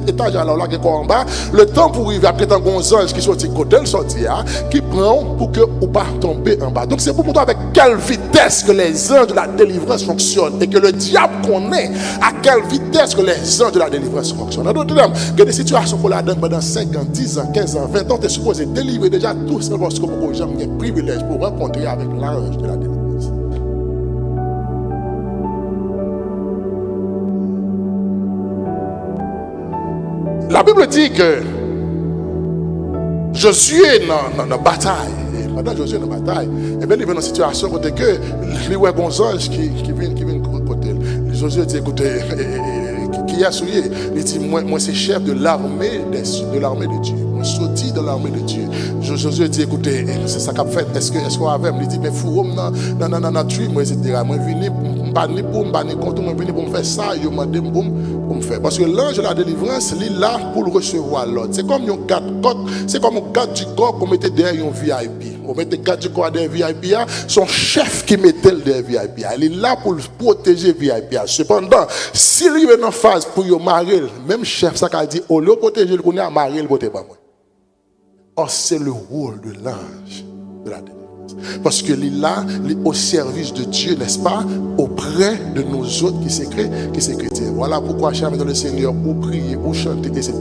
étage alors là, en bas, le temps pour arriver après tant qu'on ange qui sortit côté, qui prend pour que vous pas tomber en bas. Donc c'est pour montrer avec quelle vitesse que les anges de la délivrance fonctionnent et que le diable connaît à quelle vitesse que les anges de la délivrance fonctionnent. En d'autres termes, que des situations qu'on la donne pendant 5 ans, 10 ans, 15 ans, 20 ans, tu es supposé délivrer déjà tout ça parce que vous avez un privilège pour rencontrer avec l'ange de la délivrance. La Bible dit que Josué dans la bataille, pendant Josué dans la bataille, et bien il est dans une situation où que les anges qui viennent côté. Josué dit écoutez, qui a souillé, il dit moi c'est chef de l'armée de Dieu. Moi sorti de l'armée de Dieu. Josué dit écoutez, c'est ça qu'a fait. Est-ce qu'on avait il dit mais fou non tuer moi etc. Moi venir pas ni pour me contre moi venir pour me faire ça, yo mandé pour me faire parce que l'ange de la délivrance il est là pour le recevoir l'autre. C'est comme un garde du corps qu'on mettait derrière un VIP. On mettait garde du corps derrière VIP, son chef qui mettait le derrière VIP. Il est là pour le protéger VIP. Cependant, s'il est en phase pour le marier, même chef ça a dit au lieu de protéger le qu'on a marié le côté pas moi. Or c'est le rôle de l'ange de la délivrance. Parce que il est là, au service de Dieu, n'est-ce pas, auprès de nous autres qui sommes chrétiens. Voilà pourquoi, chers amis dans le Seigneur, pour prier, pour chanter, etc.,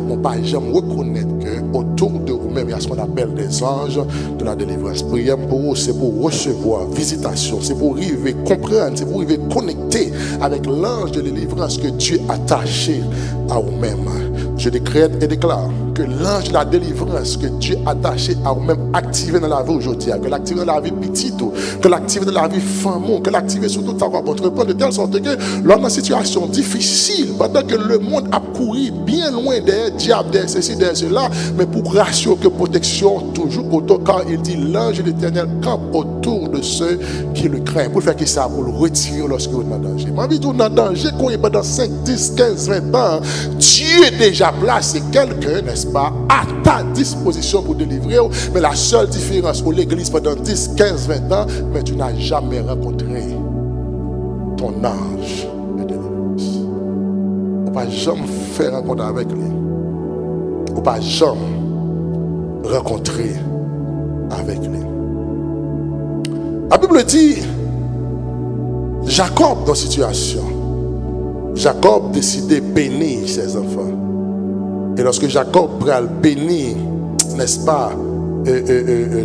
mon Père, j'aime reconnaître qu'autour de vous-même, il y a ce qu'on appelle des anges de la délivrance. Priez pour vous, c'est pour recevoir visitation, c'est pour arriver comprendre, c'est pour arriver connecter avec l'ange de délivrance que Dieu a attaché à vous-même. Je décrète et déclare que l'ange de la délivrance que Dieu a attaché à vous-même activé dans la vie aujourd'hui, que l'activer dans la vie petite, que l'activer dans la vie femme, que l'activer sur tout savoir entreprendre de telle sorte que lors d'une situation difficile, pendant que le monde a couru bien loin des diables, des ceci, des cela, mais pour rassurer que protection toujours autour, car il dit l'ange de l'Éternel campe autour de ceux qui le craignent. Pour faire que ça, pour le retirer lorsque vous êtes en danger. Ma vie, vous êtes en danger, qu'on est pendant 5, 10, 15, 20 ans, Dieu est déjà placé quelqu'un, n'est-ce pas, à ta disposition pour délivrer. Mais la seule différence pour l'église pendant 10, 15, 20 ans, mais tu n'as jamais rencontré ton ange de délivrance. On ne va jamais faire rencontre avec lui. On ne va jamais rencontrer avec lui. La Bible dit, Jacob dans cette situation, Jacob décidait de bénir ses enfants. Et lorsque Jacob pral bénir, n'est-ce pas,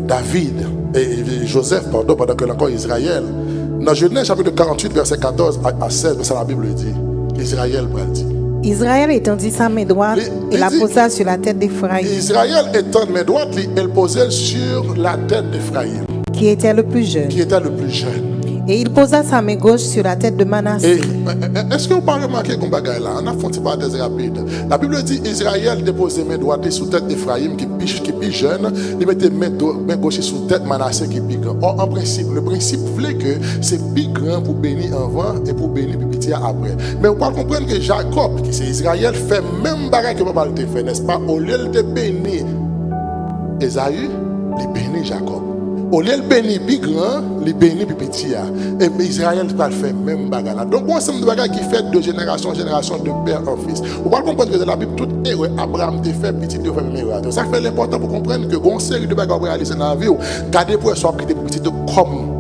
David et Joseph, pardon, pendant que encore Israël, dans Genèse chapitre 48, verset 14 à 16, ça la Bible dit, Israël pral dit. Israël étendit sa main droite et la posa sur la tête d'Ephraïm. Israël étend main droite, elle posait sur la tête d'Ephraïm. Qui était le plus jeune. Et il posa sa main gauche sur la tête de Manassé. Est-ce que vous pouvez remarquer qu'on bagaille là? On a fait une parenthèse rapide. La Bible dit Israël déposait main droite sur la tête d'Ephraïm qui est jeune. Il mettait main gauche sur la tête de Manassé qui est plus grand. Or, en principe, le principe voulait que c'est plus grand pour bénir avant et pour bénir plus petit après. Mais on peut comprendre que Jacob, qui c'est Israël, fait même bagaille que papa le fait, n'est-ce pas? Au lieu de bénir Esaü, il bénit Jacob. Au lieu de bénir plus grand, il bénit plus petit. Et Israël va faire même bagarre. Donc, on ensemble de bagages qui fait de génération en génération, de père en fils. Vous pouvez comprendre que dans la Bible, toute erreur, Abraham te fait petit, te fait même erreur. Donc, ça fait l'important pour comprendre que une série de bagages réalisés dans la vie, gardez pour soit pris petit comme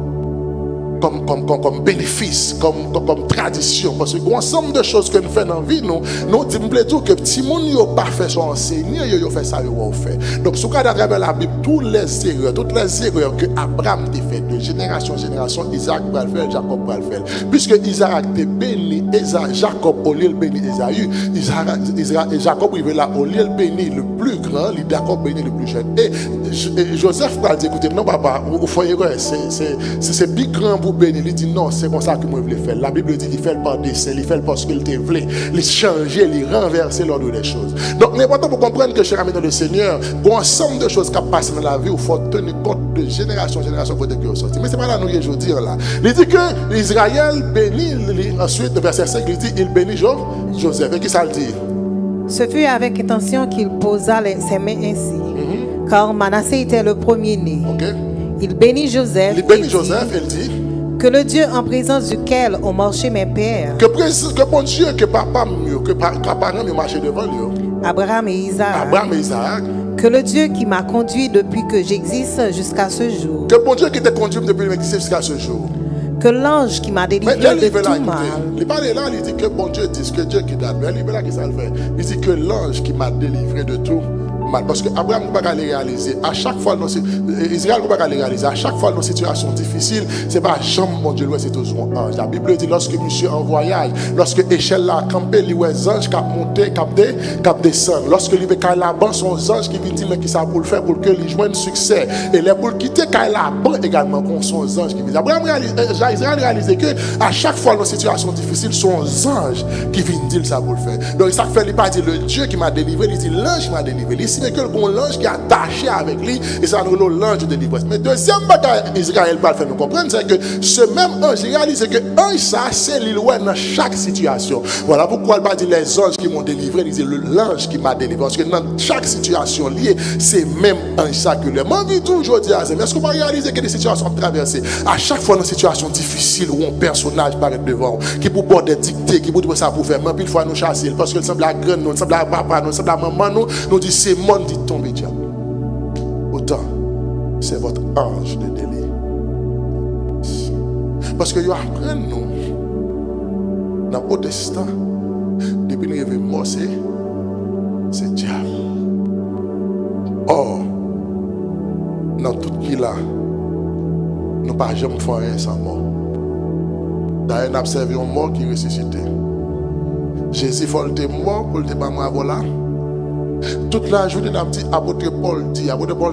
bénéfice, comme tradition. Parce que l'ensemble de choses que nous faisons dans la vie, nous disons que petit monde n'a pas fait son enseignement, il a fait ça, il a fait. Donc, si vous regardez à travers la Bible, toutes les erreurs que Abraham a fait de génération en génération, Isaac va le faire, Jacob va le faire. Puisque Isaac a béni Jacob au lieu de bénir Esaü, Jacob il là au lieu de bénir le plus grand, Jacob bénit le plus jeune. Et Joseph va dire, écoutez, non papa, vous voyez, c'est plus grand pour bénir. Il dit non, c'est comme ça que moi je voulais faire. La Bible dit qu'il fait le par dessein, il fait le parce qu'il te voulait, il changer, il renverser l'ordre des choses. Donc, c'est important pour comprendre que, cher ami dans le Seigneur, il y a un ensemble de choses qui passent dans la vie où il faut tenir compte de génération en génération pour que vous sortez. Mais c'est pas là nous aujourd'hui là. Il dit que Israël bénit, ensuite, le verset 5, il dit il bénit Joseph. Et qui ça le dit? Ce fut avec intention qu'il posa ses mains ainsi, car Manassé était le premier-né. Okay. Il bénit Joseph. Il bénit Joseph, il dit que le Dieu en présence duquel ont marché mes pères, que bon Dieu, que papa mieux, que parents mieux marché devant lui, Abraham et Isaac, que le Dieu qui m'a conduit depuis que j'existe jusqu'à ce jour, que bon Dieu qui t'a conduit depuis que j'existe jusqu'à ce jour, que l'ange qui m'a délivré de tout mal. Il parle là, il dit que bon Dieu dit que Dieu qui t'a délivré, il là qui ça le fait. Il dit que l'ange qui m'a délivré de tout mal. Parce que Abraham ne peut pas les réaliser. À chaque fois, Israël ne peut pas les réaliser. À chaque fois, dans une situation difficile, c'est pas jamais mon Dieu, c'est toujours un ange. La Bible dit lorsque monsieur en voyage, lorsque échelle l'a campé, il y a un ange qui a monté, qui a descendu. Lorsque il y a là-bas, son ange qui vient dire qui ça pour le faire pour que il joigne succès. Et les pour quitter là-bas également, son ange qui vient. Abraham Israël réalise que à chaque fois, dans une situation difficile, son ange qui vient dire ça pour le faire. Donc, ça fait, il pas dire le Dieu qui m'a délivré, il dit l'ange qui m'a délivré. Mais que le bon l'ange qui est attaché avec lui, et ça nous l'ange de délivrance. Mais deuxième bagaille, Israël va faire nous comprendre, c'est que ce même ange réalise que ange ça, c'est l'île dans chaque situation. Voilà pourquoi il va dire les anges qui m'ont délivré, il dit l'ange qui m'a délivré. Parce que dans chaque situation liée, c'est même ange ça que le monde vit toujours dire. Mais est-ce qu'on va réaliser que des situations traversées, à chaque fois dans une situation difficile où un personnage paraît devant, qui pour bord des dictées, qui pour ça pour faire, mais puis il faut nous chasser, parce qu'il semble la graine, nous semble la papa, nous semble la maman, nous dit c'est monde dit tomber diable. Autant c'est votre ange de délivrance. Parce que ils apprennent nous, dans le destin, depuis nous avons mort, c'est diable. Or, dans tout qui là, nous ne pouvons jamais faire rien sans mort. D'ailleurs, nous observons un mort qui ressuscité. Jésus était mort pour le débat voilà. Toute la journée, nous avons dit, apôtre Paul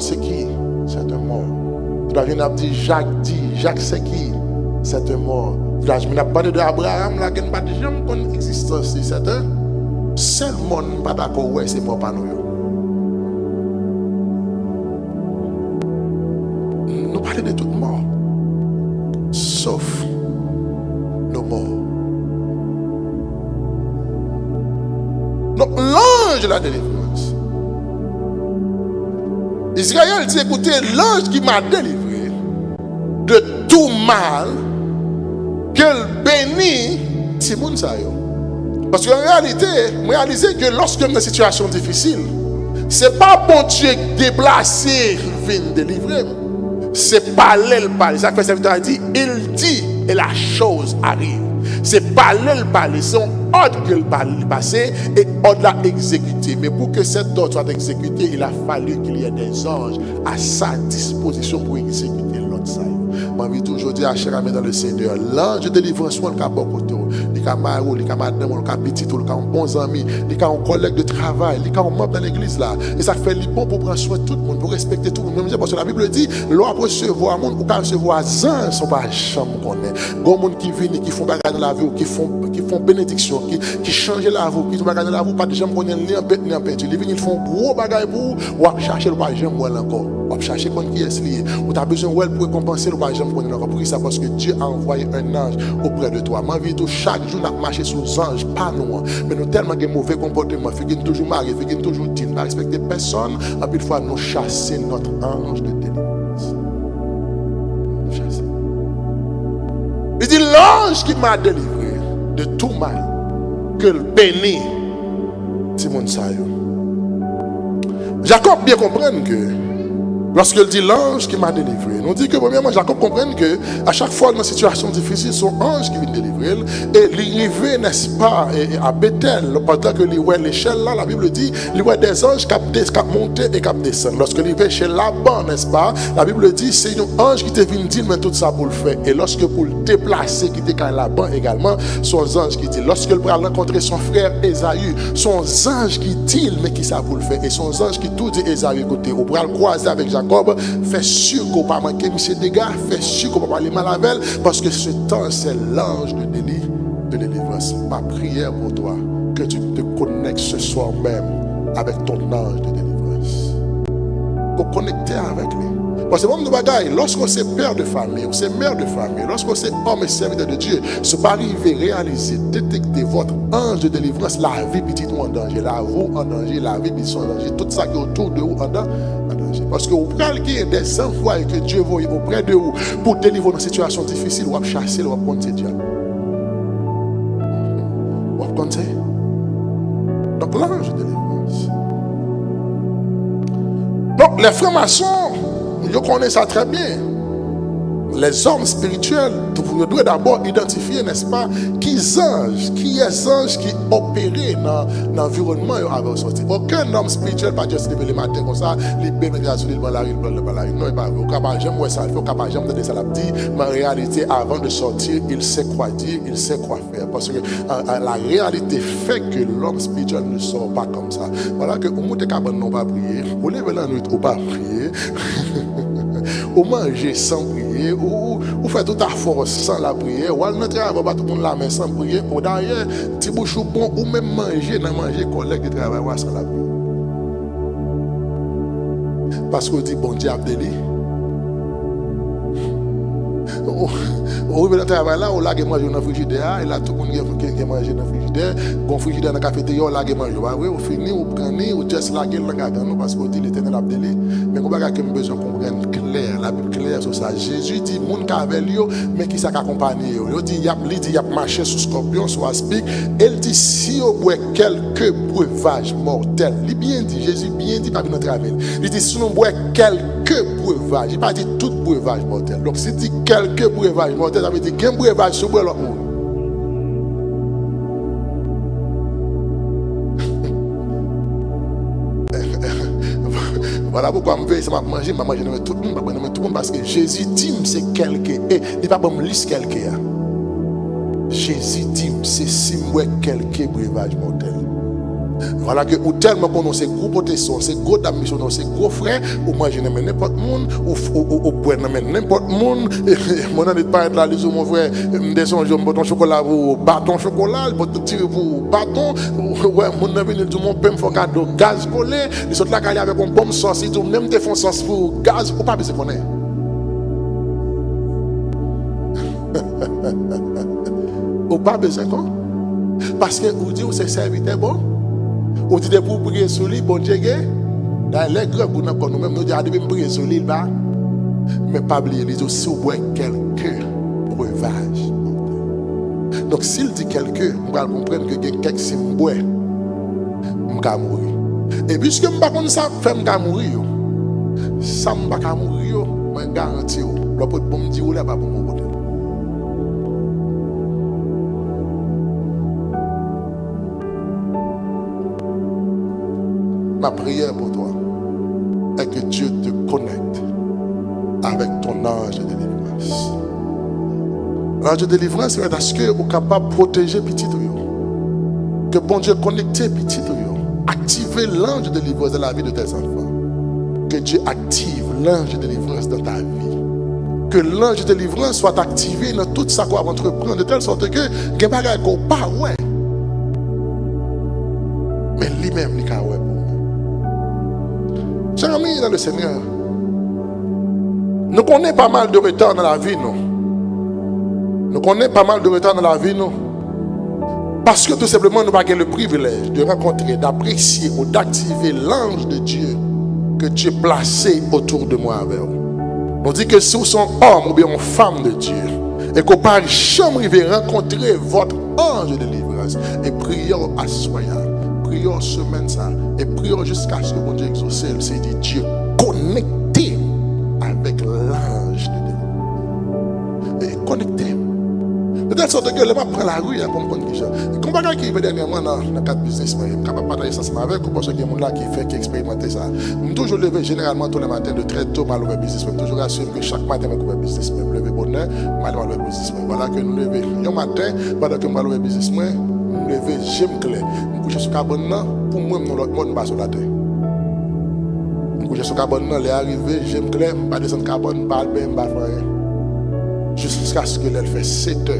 c'est qui? C'est un mort. Toute la journée, nous avons dit, Jacques c'est qui? C'est un mort. Toute la journée, nous avons parlé d'Abraham, là, qui n'a pas de jamais connu existence. C'est un seul monde, pas d'accord, ouais, c'est mort par nous. Nous parlons de toute mort, sauf nos morts. Donc, l'ange de la délivrance. Israël dit, écoutez, l'ange qui m'a délivré de tout mal, qu'elle bénit Simon Sayo. Parce qu'en réalité, réalisez que lorsque dans une situation difficile, ce n'est pas bon Dieu déplacé qui vient délivrer. C'est pas l'elle parler. Ça fait serviteur dit, il dit et la chose arrive. C'est pas l'elle parler, c'est un ordre qu'il passer et ordre l'a exécuté. Mais pour que cet ordre soit exécuté, il a fallu qu'il y ait des anges à sa disposition pour exécuter l'ordre. Moi, je toujours dire à cher ami dans le Seigneur, l'ange de délivrance, il y a bon côté, il y a marou, il y a madame, il y a petit, il y a bons amis, il y a un collègue de travail, il y a un membre dans l'église là. Et ça fait bon pour prendre soin de tout le monde, pour respecter tout le monde. Même parce que la Bible dit, l'on recevoir monde, ou qu'à recevoir ange, sont pas chambre qu'on est. Gros monde qui viennent, qui font bagarre dans la vie, qui font bénédiction, qui changent la vie, qui font bagarre dans la vie, pas de gens qu'on est ni en bête ni en peinture. Ils font gros bagarre pour ou chercher le pas jamais encore. Ou chercher qui est lié. Ou tu as besoin de pour récompenser le pas jamais encore. Pour ça parce que Dieu a envoyé un ange auprès de toi. Ma vie, chaque jour, nous marchons sous les anges, pas nous. Mais nous tellement de mauvais comportements, nous toujours mariés, nous toujours dit, nous ne respectons personne. Et puis, une fois, nous chassons notre ange de délivrance. Nous chassons. Il dit, l'ange qui m'a délivré de tout mal, que le bénit, Simon Sayo. Jacob bien comprendre que lorsqu'il dit l'ange qui m'a délivré, nous dit que premièrement, Jacob comprenne que à chaque fois dans une situation difficile, son ange qui vient délivrer, et l'arrivée, n'est-ce pas, à Bethel, pendant que l'échelle là, la Bible dit, il y a des anges qui montent et qui descendent. Lorsque il est chez Laban, n'est-ce pas, la Bible dit, c'est un ange qui te vient dire, mais tout ça pour le faire. Et lorsque pour le déplacer, qui était quand Laban également, son ange qui dit, lorsqu'il va rencontrer son frère Ésaü, son ange qui dit, mais qui ça pour le faire. Et son ange qui tout dit, Ésaü, écoutez, on pourra le croiser avec Jacob. Fait sûr qu'on ne va pas manquer monsieur dégâts, fait sûr qu'on ne va pas aller mal avec elle, parce que ce temps c'est l'ange de délivrance. Ma prière pour toi, que tu te connectes ce soir même avec ton ange de délivrance. Pour connecter avec lui. Parce que même de bagaille, lorsqu'on est père de famille, ou c'est mère de famille, lorsqu'on est homme et serviteur de Dieu, ce pas arriver, réaliser, détecter votre ange de délivrance, la vie petite ou en danger, la vous en danger, la vie petite en danger, tout ça qui est autour de vous en danger. Parce que vous prenez des envois que Dieu voit auprès de vous pour délivrer dans une situation difficile, vous chasser, vous compter Dieu. Vous compter. Donc l'ange de délivrance. Donc les francs-maçons, ils connaissent ça très bien. Les hommes spirituels, vous devez d'abord identifier, n'est-ce pas, qui est ange qui opérait dans l'environnement avec sorti. Aucun homme spirituel pas juste lever le matin comme ça, il peut mettre sur le la rue, non, il pas au capable jamais voir ça, il faut capable jamais donner ça la dit, mais en réalité avant de sortir, il sait quoi dire, il sait quoi faire parce que la réalité fait que l'homme spirituel ne sort pas comme ça. Voilà que au monte capable non pas prier, au lever la nuit ou pas prier. Ou manger sans prier, ou faire toute la force sans la prière, ou aller travailler pas tout le monde la main sans prier, ou d'ailleurs, petit bouchon bon, ou même manger collègue de travail sans la prière. Parce qu'on dit bon Dieu Abdeli. On arrive dans le travail là, on l'a mangé dans le frigidaire, et là tout le monde qui mange dans le frigidaire, bon frigidaire dans la cafétéria, on l'a mangé. Oui, on finit, on prend, on juste la gueule dans le parce qu'on dit l'éternel Abdeli. Mais on va avoir besoin de comprendre clair, la Bible claire sur ça. Jésus dit, mon cavelio, mais qui s'accompagne. Il dit, il a marché sous scorpion, sous aspic. Il dit, si on boit quelques breuvages mortels, il bien dit, Jésus bien dit, pas dans travail. Il dit, si on boit quelques quelques breuvages. Il n'a pas dit tout breuvage mortel. Donc, si dit quelques breuvages mortels, ça veut dire qu'un breuvage sur l'autre. Voilà pourquoi je vais manger tout le monde parce que Jésus dit c'est quelqu'un et il ne va pas me lire quelqu'un. Jésus dit c'est si moi quelqu'un breuvage mortel. Voilà que ou tellement qu'on c'est gros protection, c'est gros d'ambition, c'est gros frère, ou manger n'importe monde, ou boire n'importe monde. Mon ami pas être là, les mon frère, me descend je me ton chocolat ou bâton chocolat, pour tirer pour bâton, ouais mon ami tout le monde peut me faire cadeau gaz volé, les autres là quand il avec une bombe sauce, tout même te font sauce pour gaz ou pas besoin connaître. Ou pas besoin quoi? Parce que vous dites c'est serviteur bon. Ou dit pour prier sur lui, bon Dieu, dans les grands goûts nous-mêmes, nous disons prier sur lui, mais pas oublier, il dit aussi au bois quelques breuvages. Donc s'il dit quelques, on va comprendre que quelques si je bois, je vais mourir. Et puisque je ne sais pas ça, je vais mourir. Ça ne va pas mourir, je garantis. Le pot de me dire, il n'est pas pour mourir. Ma prière pour toi est que Dieu te connecte avec ton ange de délivrance. L'ange de délivrance, c'est parce que vous êtes capable de protéger petit tuyau. Que bon Dieu connecte petit tuyau. Activez l'ange de délivrance dans la vie de tes enfants. Que Dieu active l'ange de délivrance dans ta vie. Que l'ange de délivrance soit activé dans tout ça qu'on va entreprendre de telle sorte que il n'y a pas de pas ouais. Mais lui-même, il n'y a pas ouais. Chers amis dans le Seigneur, nous connaissons pas mal de retard dans la vie, nous connaissons pas mal de retard dans la vie, parce que tout simplement nous avons le privilège de rencontrer, d'apprécier ou d'activer l'ange de Dieu que Dieu a placé autour de moi avec vous. On dit que si vous êtes homme ou bien une femme de Dieu et qu'on ne peut jamais rencontrer votre ange de délivrance et prions à soyez. Prions semaine ça et prions jusqu'à ce que mon Dieu exauce. C'est dit Dieu connecté avec l'ange de Dieu. Et connecté. De telle sorte que je vais prendre la rue pour me connaître déjà. Comme quelqu'un qui est dernièrement dans le cadre business, je suis capable de partager ça avec vous parce qu'il y a des gens qui expérimentent ça. Je suis toujours levé généralement tous les matins de très tôt mal au business. Je suis toujours assuré que chaque matin je vais au business. Je me lever bonheur, mal au business. Voilà que nous levons un matin, pendant que je vais au business. Je me lever, j'aime clair. Je couche sur le carbone, pour moi, je ne suis pas sur la terre. Je couche sur le carbone, je suis arrivé, j'aime clair, je ne vais pas descendre le carbone, je ne vais pas bien, je ne vais pas rien. Jusqu'à ce que l'elle fait 7 heures.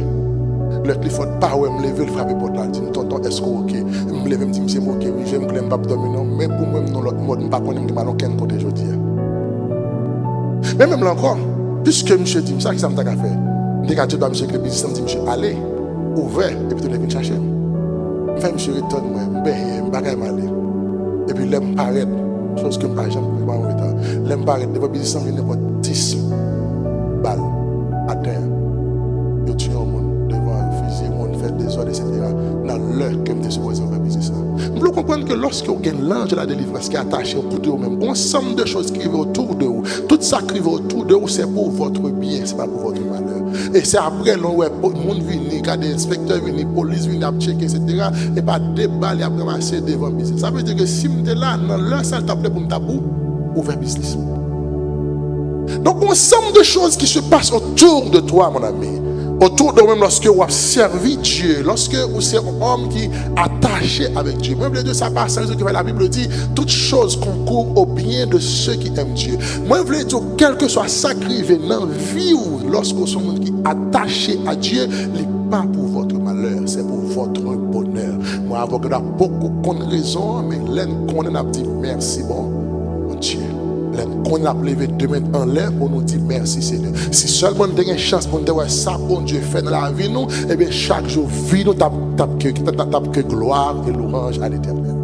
Le clifford pas ouais me lever le frapper porte là dit tonton est-ce que OK me lever me dit monsieur OK oui j'aime clair pas dormir mais pour moi non l'autre mode pas connait me pas quel côté aujourd'hui. Mais même là encore puisque monsieur dit ça qui ça me t'a faire. Dès que tu dois monsieur que le business me dit monsieur allez ouvert et puis tu venir chercher. Fait monsieur retourne moi ben bagaille malé. Et puis l'aime paraître chose que pas jamais pas en retard. L'aime paraître devant business me n'importe 10 balles à terre. Yo tue au monde des ordres, etc. Dans l'heure que je suis supposé faire business. Vous devez comprendre que lorsque vous avez l'ange de la délivrance qui est attaché au bout de vous-même, un ensemble de choses qui vivent autour de vous, tout ça qui vit autour de vous, c'est pour votre bien, ce n'est pas pour votre malheur. Et c'est après, le monde vient, des inspecteurs viennent, la police vient checker, etc. Et pas déballer, après ramasser devant le business. Ça veut dire que si vous êtes là, dans l'heure, ça t'appelle pour me tabou, ouvrir business. Donc, un ensemble de choses qui se passent autour de toi, mon ami. Autour de vous-même, lorsque vous avez servi Dieu, lorsque vous êtes un homme qui est attaché avec Dieu. Moi, je veux dire, ça passe, la Bible dit, toutes choses concourent au bien de ceux qui aiment Dieu. Moi, je veux dire, quel que soit ça qui arrive dans la vie, lorsque vous êtes un monde qui est attaché à Dieu, ce n'est pas pour votre malheur, c'est pour votre bonheur. Moi, avocat, beaucoup de raisons, mais l'un qu'on a dit merci, bon Dieu. On a levé deux mains en l'air pour nous dire merci Seigneur. Si seulement nous avons une chance pour nous dire ça, bon Dieu fait dans la vie, nous, et bien chaque jour, vie nous tape que gloire et louange à l'éternel.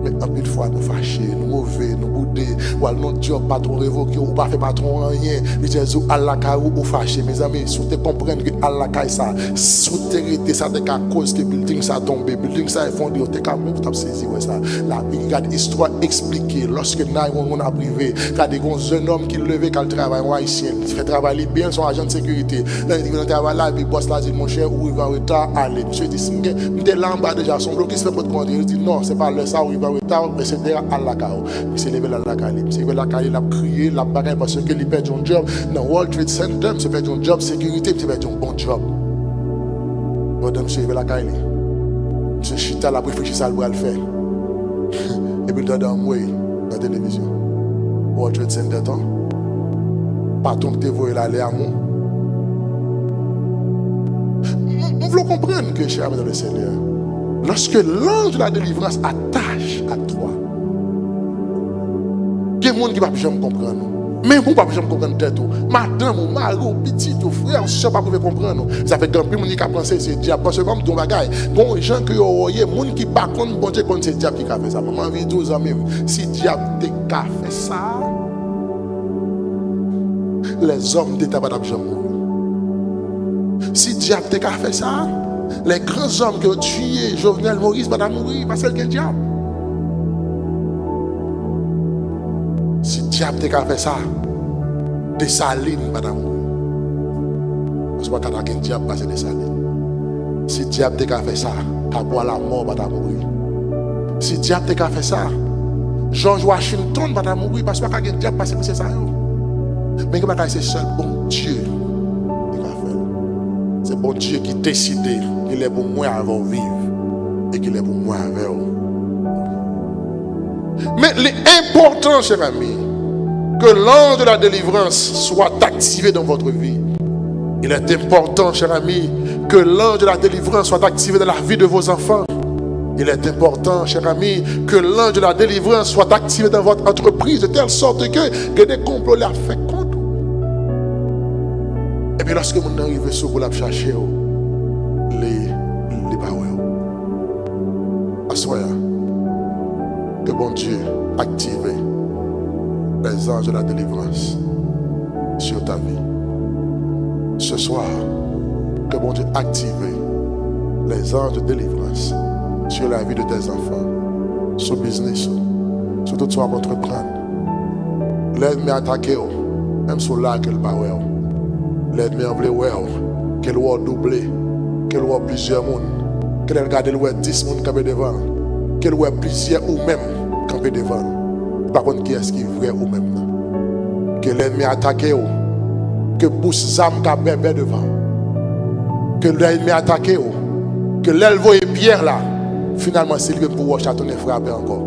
Mais en une fois, nous fâchés, nous mauvais, nous boudé, ou à non job, patron révoqué, ou pas fait patron rien. Il dit, Allah Kaou ou fâché. Mes amis, si vous comprenez que Allah Kaou ça, si vous arrêtez ça, c'est à cause que le building ça a tombé, le building ça est fondé, vous avez quand même saisi ça. La histoire expliquée, lorsque on a privé, il y a des jeunes hommes qui levait quand ils travaillent en haïtien, ils font travailler bien, son agent de sécurité. Là, ils vont travailler là, puis boss là dit, mon cher, où il va en retard, allez. Monsieur dit, si vous là en bas déjà, son bloc qui se fait pour te conduire, il dit, non, c'est pas le ça où il va en retard, mais c'est derrière Allah Kaou. Il s'est levé là, Allah Kaou. Il s'est levé là, il a crié, la bagaille parce qu'il perd son job. Dans World Trade Center, il perd son job, sécurité, il perd son bon job. Bon, monsieur, il va la Kaou. Monsieur Chita, la réfléchir ça, le faire. Et puis, dans moi, dans la télévision. World Trade Center, patron que tu vois là, aller à moi. Nous voulons comprendre que, cher ami dans le Seigneur, lorsque l'ange de la délivrance attache à toi, il y a des gens qui ne peuvent jamais comprendre. Mais vous ne pouvez jamais comprendre tête. Madame, ou mari, ou petit, ou frère, je ne peux pas comprendre. Ça fait grand plus de gens qui pensent que c'est le diable. Parce que comme ton bagage, bon, les gens qui ont des gens qui ne sont pas bon Dieu, c'est le diable qui a fait ça. Maman vit 12 ans même. Si le diable a fait ça, les hommes d'État ne peuvent jamais mourir. Si le diable a fait ça, les grands hommes qui ont tué Jovenel Moïse ne peuvent mourir parce que c'est le diable. Si le diable a fait ça, des salines, madame. Parce que quand un diable passe des salines. Si le diable a fait ça, à boire la mort, madame mourir. Si le diable a fait ça, George Washington, madame mourir, parce que quand un diable passe, c'est ça. Mais c'est seul bon Dieu qui a fait. C'est bon Dieu qui décide qu'il est pour moi avant vivre et qu'il est pour moi avec vous. Mais l'important, cher ami, que l'ange de la délivrance soit activé dans votre vie. Il est important, cher ami, que l'ange de la délivrance soit activé dans la vie de vos enfants. Il est important, cher ami, que l'ange de la délivrance soit activé dans votre entreprise de telle sorte que des complots la fait contre. Et puis lorsque vous arrivez sur vous la chercher les paroles. Assoyez. Que bon Dieu active les anges de la délivrance sur ta vie. Ce soir, que bon Dieu active les anges de délivrance sur la vie de tes enfants, sur le business, sur tout ce qu'on va entreprendre. L'aide-moi à attaquer, même sur là qu'elle va. L'aide-moi à enlever, qu'elle va doubler, qu'elle va plusieurs mondes, qu'elle regarde 10 mondes campés devant, qu'elle va plusieurs ou même campés devant. Par contre, qui est-ce qui est vrai ou même? Que l'ennemi attaque, que bouche zam ka bébé devant. Que l'ennemi attaque, que l'elvo et pierre là, finalement, c'est lui pour chatouner frapper encore.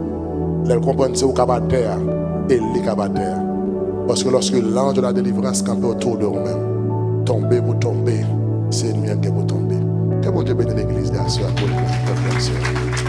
Elle comprend que c'est au cabateur et les cabateurs. Parce que lorsque l'ange de la délivrance campe autour de vous-même, tomber pour tomber, c'est l'ennemi qui est pour tomber. Que bon Dieu bénisse l'église de la soirée pour les